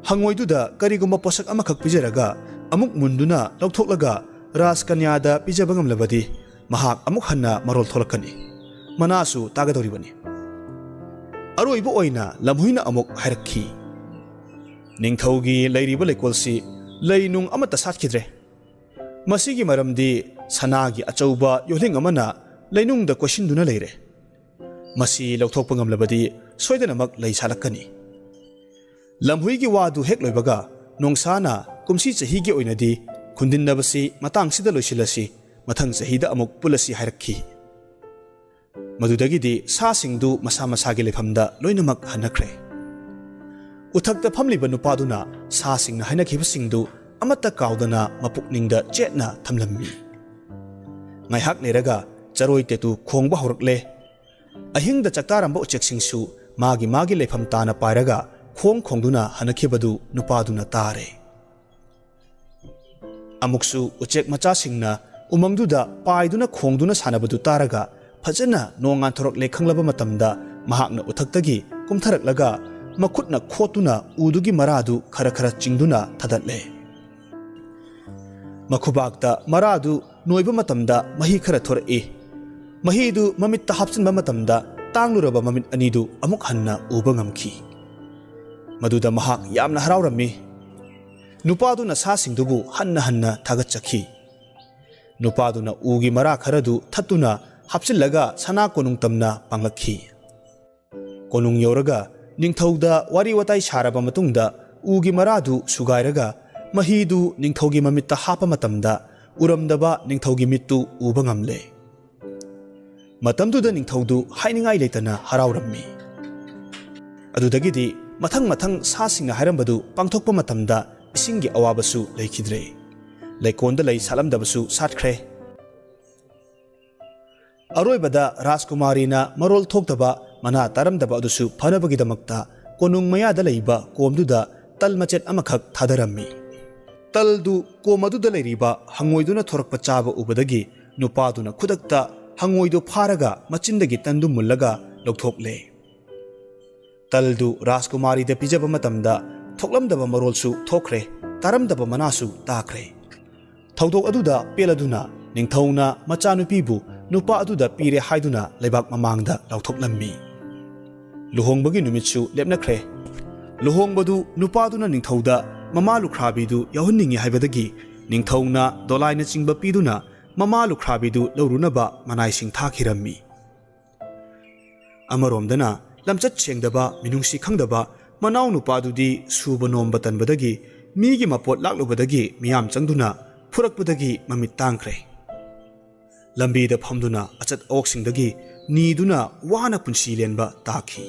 ꯍꯪꯉꯣꯏꯗꯨꯗ ꯀꯔꯤꯒꯨꯝꯕ ꯄꯣꯠꯁꯛ ꯑꯃꯈꯛ ꯄꯤꯖꯔꯒ ꯑꯃꯨꯛ ꯃꯨꯟꯗꯨꯅ ꯂꯧꯊꯣꯛꯂꯒ ꯔꯥꯖꯀꯟꯌꯥꯗ ꯄꯤꯖꯕ ꯉꯝꯂꯕꯗꯤ ꯃꯍꯥꯛ ꯑꯃꯨꯛ ꯍꯟꯅ ꯃꯔꯣꯜ ꯊꯣꯛꯂꯛꯀꯅꯤ, ꯃꯅꯥꯁꯨ ꯇꯥꯒꯗꯧꯔꯤꯕꯅꯤ꯫ ꯑꯔꯣꯏꯕ ꯑꯣꯏꯅ ꯂꯝꯍꯨꯏꯅ ꯑꯃꯨꯛ ꯍꯥꯏꯔꯛꯈꯤ꯫ ꯅꯤꯡꯊꯧꯒꯤ ꯂꯩꯔꯤꯕ ꯂꯩꯀꯣꯜꯁꯤ ꯂꯩ ꯅꯨꯡ ꯑꯃꯠꯇ ꯁꯥꯠꯈꯤꯗ꯭ꯔꯦ꯫ ꯃꯁꯤꯒꯤ ꯃꯔꯝꯗꯤ ꯁꯅꯥꯒꯤ ꯑꯆꯧꯕ ꯌꯣꯜꯍꯤꯡ ꯑꯃꯅ ꯂꯩꯅꯨꯡꯗ ꯀꯣꯏꯁꯤꯟꯗꯨꯅ ꯂꯩꯔꯦ꯫ ꯃꯁꯤ ꯂꯧꯊꯣꯛꯄ ꯉꯝꯂꯕꯗꯤ ꯁꯣꯏꯗꯅꯃꯛ ꯂꯩ ꯁꯥꯠꯂꯛꯀꯅꯤ꯫ ꯂꯝꯍꯨꯏꯒꯤ ꯋꯥꯗꯨ ꯍꯦꯛ ꯂꯣꯏꯕꯒ ꯅꯣꯡꯁꯥꯅ ꯀꯨꯝꯁꯤ ꯆꯍꯤꯒꯤ ꯑꯣꯏꯅꯗꯤ ꯈꯨꯟꯗꯤꯟꯅꯕꯁꯤ ꯃꯇꯥꯡꯁꯤꯗ ꯂꯣꯏꯁꯤꯜꯂꯁꯤ, ꯃꯊꯪ ꯆꯍꯤꯗ ꯑꯃꯨꯛ ꯄꯨꯜꯂꯁꯤ ꯍꯥꯏꯔꯛꯈꯤ꯫ ꯃꯗꯨꯗꯒꯤꯗꯤ ꯁꯥꯁꯤꯡꯗꯨ ꯃꯁꯥ ꯃꯁꯥꯒꯤ ꯂꯩꯐꯝꯗ ꯂꯣꯏꯅꯃꯛ ꯍꯟꯅꯈ꯭ꯔꯦ꯫ ꯎꯊꯛꯇ ꯐꯝꯂꯤꯕ ꯅꯨꯄꯥꯗꯨꯅ ꯁꯥꯁꯤꯡꯅ ꯍꯥꯏꯅꯈꯤꯕꯁꯤꯡꯗꯨ ꯑꯃꯠꯇ ꯀꯥꯎꯗꯅ ꯃꯄꯨꯛꯅꯤꯡꯗ ꯆꯦꯠꯅ ꯊꯝꯂꯝꯃꯤ꯫ ꯉꯥꯏꯍꯥꯛ ꯂꯩꯔꯒ ꯆꯔꯣꯏ ꯇꯦꯇꯨ ꯈꯣꯡꯕ ꯍꯧꯔꯛꯂꯦ꯫ ꯑꯍꯤꯡꯗ ꯆꯥꯛꯇꯥꯔꯝꯕ ꯎꯆꯦꯛꯁꯤꯡꯁꯨ ꯃꯥꯒꯤ ꯃꯥꯒꯤ ꯂꯩꯐꯝ ꯇꯥꯅ ꯄꯥꯏꯔꯒ ꯈꯣꯡꯗꯨꯅ ꯍꯟꯅꯈꯤꯕꯗꯨ ꯅꯨꯄꯥꯗꯨꯅ ꯇꯥꯔꯦ꯫ ꯑꯃꯨꯛꯁꯨ ꯎꯆꯦꯛ ꯃꯆꯥꯁꯤꯡꯅ ꯎꯃꯪꯗꯨꯗ ꯄꯥꯏꯗꯨꯅ ꯈꯣꯡꯗꯨꯅ ꯁꯥꯟꯅꯕꯗꯨ ꯇꯥꯔꯒ ꯐꯖꯅ ꯅꯣꯡ ꯉꯥꯟꯊꯣꯔꯛꯂꯦ ꯈꯪꯂꯕ ꯃꯇꯝꯗ ꯃꯍꯥꯛꯅ ꯎꯊꯛꯇꯒꯤ ꯀꯨꯝꯊꯔꯛꯂꯒ ꯃꯈꯨꯠꯅ ꯈꯣꯠꯇꯨꯅ ꯎꯗꯨꯒꯤ ꯃꯔꯥꯗꯨ ꯈꯔ ꯈꯔ ꯆꯤꯡꯗꯨꯅ ꯊꯥꯗꯠꯂꯦ꯫ ꯃꯈꯨꯕꯥꯛꯇ ꯃꯔꯥꯗꯨ ꯅꯣꯏꯕ ꯃꯇꯝꯗ ꯃꯍꯤ ꯈꯔ ꯊꯣꯔꯛꯏ꯫ ꯃꯍꯤꯗꯨ ꯃꯃꯤꯠꯇ ꯍꯥꯞꯆꯤꯟꯕ ꯃꯇꯝꯗ ꯇꯥꯡꯂꯨꯔꯕ ꯃꯃꯤꯠ ꯑꯅꯤꯗꯨ ꯑꯃꯨꯛ ꯍꯟꯅ ꯎꯕ ꯉꯝꯈꯤ꯫ ꯃꯗꯨꯗ ꯃꯍꯥꯛ ꯌꯥꯝꯅ ꯍꯔꯥꯎꯔꯝꯃꯤ꯫ ꯅꯨꯄꯥꯗꯨꯅ ꯁꯥꯁꯤꯡꯗꯨꯕꯨ ꯍꯟꯅ ꯍꯟꯅ ꯊꯥꯒꯠꯆꯈꯤ꯫ ꯅꯨꯄꯥꯗꯨꯅ ꯎꯒꯤ ꯃꯔꯥ ꯈꯔꯗꯨ ꯊꯠꯇꯨꯅ ꯍꯥꯞꯆꯤꯜꯂꯒ ꯁꯅꯥ ꯀꯣꯅꯨꯡ ꯇꯝꯅ ꯄꯥꯡꯂꯛꯈꯤ꯫ ꯀꯣꯅꯨꯡ ꯌꯧꯔꯒ ꯅꯤꯡꯊꯧꯗ ꯋꯥꯔꯤ ꯋꯥꯇꯥꯏ ꯁꯥꯔꯕ ꯃꯇꯨꯡꯗ ꯎꯒꯤ ꯃꯔꯥꯗꯨ ꯁꯨꯒꯥꯏꯔꯒ ꯃꯍꯤꯗꯨ ꯅꯤꯡꯊꯧꯒꯤ ꯃꯃꯤꯠꯇ ꯍꯥꯞꯄ ꯃꯇꯝꯗ ꯎꯔꯝꯗꯕ ꯅꯤꯡꯊꯧꯒꯤ ꯃꯤꯠꯇꯨ ꯎꯕ ꯉꯝꯂꯦ꯫ ꯃꯇꯝꯗꯨꯗ ꯅꯤꯡꯊꯧꯗꯨ ꯍꯥꯏꯅꯤꯡꯉꯥꯏ ꯂꯩꯇꯅ ꯍꯔꯥꯎꯔꯝꯃꯤ꯫ ꯑꯗꯨꯗꯒꯤꯗꯤ ꯃꯊꯪ ꯃꯊꯪ ꯁꯥꯁꯤꯡꯅ ꯍꯥꯏꯔꯝꯕꯗꯨ ꯄꯥꯡꯊꯣꯛꯄ ꯃꯇꯝꯗ ꯏꯁꯤꯡꯒꯤ ꯑꯋꯥꯕꯁꯨ ꯂꯩꯈꯤꯗ꯭ꯔꯦ꯫ ꯂꯩꯀꯣꯟꯗ ꯂꯩ ꯁꯥꯠꯂꯝꯗꯕꯁꯨ ꯁꯥꯠꯈ꯭ꯔꯦ꯫ ꯑꯔꯣꯏꯕꯗ ꯔꯥꯖꯀꯨꯃꯥꯔꯤꯅ ꯃꯔꯣꯜ ꯊꯣꯛꯇꯕ ꯃꯅꯥ ꯇꯥꯔꯝꯗꯕ ꯑꯗꯨꯁꯨ ꯐꯅꯕꯒꯤꯗꯃꯛꯇ ꯀꯣꯅꯨꯡ ꯃꯌꯥꯗ ꯂꯩꯕ ꯀꯣꯝꯗꯨꯗ ꯇꯜ ꯃꯆꯦꯠ ꯑꯃꯈꯛ ꯊꯥꯗꯔꯝꯃꯤ꯫ ꯇꯜꯗꯨ ꯀꯣꯝ ꯑꯗꯨꯗ ꯂꯩꯔꯤꯕ ꯍꯪꯉꯣꯏꯗꯨꯅ ꯊꯣꯔꯛꯄ ꯆꯥꯕ ꯎꯕꯗꯒꯤ ꯅꯨꯄꯥꯗꯨꯅ ꯈꯨꯗꯛꯇ ꯍꯪꯉꯣꯏꯗꯨ ꯐꯥꯔꯒ ꯃꯆꯤꯟꯗꯒꯤ ꯇꯟꯗꯨ ꯃꯨꯜꯂꯒ ꯂꯧꯊꯣꯛꯂꯦ꯫ ꯇꯜꯗꯨ ꯔꯥꯖꯀꯨꯃꯥꯔꯤꯗ ꯄꯤꯖꯕ ꯃꯇꯝꯗ ꯊꯣꯛꯂꯝꯗꯕ ꯃꯔꯣꯜꯁꯨ ꯊꯣꯛꯈ꯭ꯔꯦ, ꯇꯥꯔꯝꯗꯕ ꯃꯅꯥꯁꯨ ꯇꯥꯈ꯭ꯔꯦ꯫ ꯊꯧꯗꯣꯛ ꯑꯗꯨꯗ ꯄꯦꯜꯂꯗꯨꯅ ꯅꯤꯡꯊꯧꯅ ꯃꯆꯥꯅꯨꯄꯤꯕꯨ ꯅꯨꯄꯥ ꯑꯗꯨꯗ ꯄꯤꯔꯦ ꯍꯥꯏꯗꯨꯅ ꯂꯩꯕꯥꯛ ꯃꯃꯥꯡꯗ ꯂꯥꯎꯊꯣꯛꯂꯝꯃꯤ꯫ ꯂꯨꯍꯣꯡꯕꯒꯤ ꯅꯨꯃꯤꯠꯁꯨ ꯂꯦꯞꯅꯈ꯭ꯔꯦ꯫ ꯂꯨꯍꯣꯡꯕꯗꯨ ꯅꯨꯄꯥꯗꯨꯅ ꯅꯤꯡꯊꯧꯗ ꯃꯃꯥ ꯂꯨꯈ꯭ꯔꯥꯕꯤꯗꯨ ꯌꯥꯎꯍꯟꯅꯤꯡꯉꯤ ꯍꯥꯏꯕꯗꯒꯤ ꯅꯤꯡꯊꯧꯅ ꯗꯣꯂꯥꯏꯅꯆꯤꯡꯕ ꯄꯤꯗꯨꯅ ꯃꯃꯥ ꯂꯨꯈ꯭ꯔꯥꯕꯤꯗꯨ ꯂꯧꯔꯨꯅꯕ ꯃꯅꯥꯏꯁꯤꯡ ꯊꯥꯈꯤꯔꯝꯃꯤ꯫ ꯑꯃꯔꯣꯝꯗꯅ ꯂꯝꯆꯠ ꯁꯦꯡꯗꯕ ꯃꯤꯅꯨꯡꯁꯤ ꯈꯪꯗꯕ ꯃꯅꯥꯎ ꯅꯨꯄꯥꯗꯨꯗꯤ ꯁꯨꯕ ꯅꯣꯝꯕ ꯇꯟꯕꯗꯒꯤ ꯃꯤꯒꯤ ꯃꯄꯣꯠ ꯂꯥꯛꯂꯨꯕꯗꯒꯤ ꯃꯤꯌꯥꯝ ꯆꯪꯗꯨꯅ ꯐꯨꯔꯛꯄꯗꯒꯤ ꯃꯃꯤꯠ ꯇꯥꯡꯈ꯭ꯔꯦ꯫ ꯂꯝꯕꯤꯗ ꯐꯝꯗꯨꯅ ꯑꯆꯠ ꯑꯋꯣꯛꯁꯤꯡꯗꯒꯤ ꯅꯤꯗꯨꯅ ꯋꯥꯅ ꯄꯨꯟꯁꯤ ꯂꯦꯟꯕ ꯇꯥꯈꯤ꯫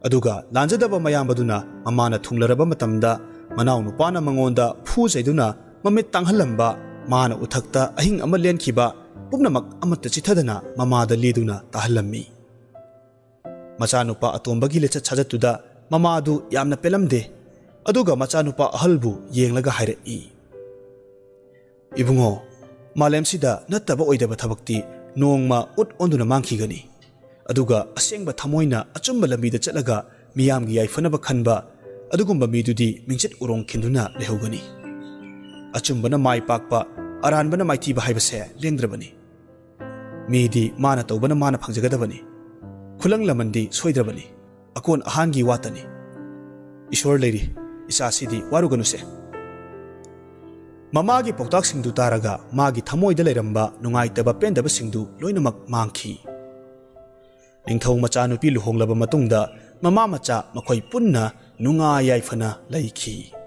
ꯑꯗꯨꯒ ꯂꯥꯟꯖꯗꯕ ꯃꯌꯥꯝꯕꯗꯨꯅ ꯃꯃꯥꯅ ꯊꯨꯡꯂꯔꯕ ꯃꯇꯝꯗ ꯃꯅꯥꯎ ꯅꯨꯄꯥꯅ ꯃꯉꯣꯟꯗ ꯐꯨ ꯆꯩꯗꯨꯅ ꯃꯃꯤꯠ ꯇꯥꯡꯍꯜꯂꯝꯕ, ꯃꯥꯅ ꯎꯊꯛꯇ ꯑꯍꯤꯡ ꯑꯃ ꯂꯦꯟꯈꯤꯕ ꯄꯨꯝꯅꯃꯛ ꯑꯃꯠꯇ ꯆꯤꯊꯗꯅ ꯃꯃꯥꯗ ꯂꯤꯗꯨꯅ ꯇꯥꯍꯜꯂꯝꯃꯤ꯫ ꯃꯆꯥꯅꯨꯄꯥ ꯑꯇꯣꯝꯕꯒꯤ ꯂꯤꯆꯠ ꯁꯥꯖꯠꯇꯨꯗ ꯃꯃꯥꯗꯨ ꯌꯥꯝꯅ ꯄꯦꯜꯂꯝꯗꯦ꯫ ꯑꯗꯨꯒ ꯃꯆꯥꯅꯨꯄꯥ ꯑꯍꯜꯕꯨ ꯌꯦꯡꯂꯒ ꯍꯥꯏꯔꯛꯏ, "ꯏꯕꯨꯡꯉꯣ, ꯃꯥꯂꯦꯝꯁꯤꯗ ꯅꯠꯇꯕ ꯑꯣꯏꯗꯕ ꯊꯕꯛꯇꯤ ꯅꯣꯡꯃ ꯎꯠ ꯑꯣꯟꯗꯨꯅ ꯃꯥꯡꯈꯤꯒꯅꯤ꯫ ꯑꯗꯨꯒ ꯑꯁꯦꯡꯕ ꯊꯃꯣꯏꯅ ꯑꯆꯨꯝꯕ ꯂꯝꯕꯤꯗ ꯆꯠꯂꯒ ꯃꯤꯌꯥꯝꯒꯤ ꯌꯥꯏꯐꯅꯕ ꯈꯟꯕ ꯑꯗꯨꯒꯨꯝꯕ ꯃꯤꯗꯨꯗꯤ ꯃꯤꯡꯆꯠ ꯎꯔꯣꯡ ꯈꯤꯟꯗꯨꯅ ꯂꯩꯍꯧꯒꯅꯤ꯫ ꯑꯆꯨꯝꯕꯅ ꯃꯥꯏ ꯄꯥꯛꯄ, ꯑꯔꯥꯟꯕꯅ ꯃꯥꯏꯊꯤꯕ ꯍꯥꯏꯕꯁꯦ ꯂꯦꯡꯗ꯭ꯔꯕꯅꯤ꯫ ꯃꯤꯗꯤ ꯃꯥꯅ ꯇꯧꯕꯅ ꯃꯥꯅ ꯐꯪꯖꯒꯗꯕꯅꯤ꯫ ꯈꯨꯂꯪ ꯂꯃꯟꯗꯤ ꯁꯣꯏꯗ꯭ꯔꯕꯅꯤ꯫ ꯑꯀꯣꯟ ꯑꯍꯥꯟꯒꯤ ꯋꯥꯇꯅꯤ꯫ ꯏꯁꯣꯔ ꯂꯩꯔꯤ, ꯏꯆꯥꯁꯤꯗꯤ ꯋꯥꯔꯨꯒꯅꯨꯁꯦ꯫ ꯃꯃꯥꯒꯤ ꯄꯥꯎꯇꯥꯛꯁꯤꯡꯗꯨ ꯇꯥꯔꯒ ꯃꯥꯒꯤ ꯊꯃꯣꯏꯗ ꯂꯩꯔꯝꯕ ꯅꯨꯡꯉꯥꯏꯇꯕ ꯄꯦꯟꯗꯕꯁꯤꯡꯗꯨ ꯂꯣꯏꯅꯃꯛ ꯃꯥꯡꯈꯤ꯫ ꯅꯤꯡꯊꯧ ꯃꯆꯥꯅꯨꯄꯤ ꯂꯨꯍꯣꯡꯂꯕ ꯃꯇꯨꯡꯗ ꯃꯃꯥ ꯃꯆꯥ ꯃꯈꯣꯏ ꯄꯨꯟꯅ ꯅꯨꯡꯉꯥꯏ ꯌꯥꯏꯐꯅ ꯂꯩꯈꯤ꯫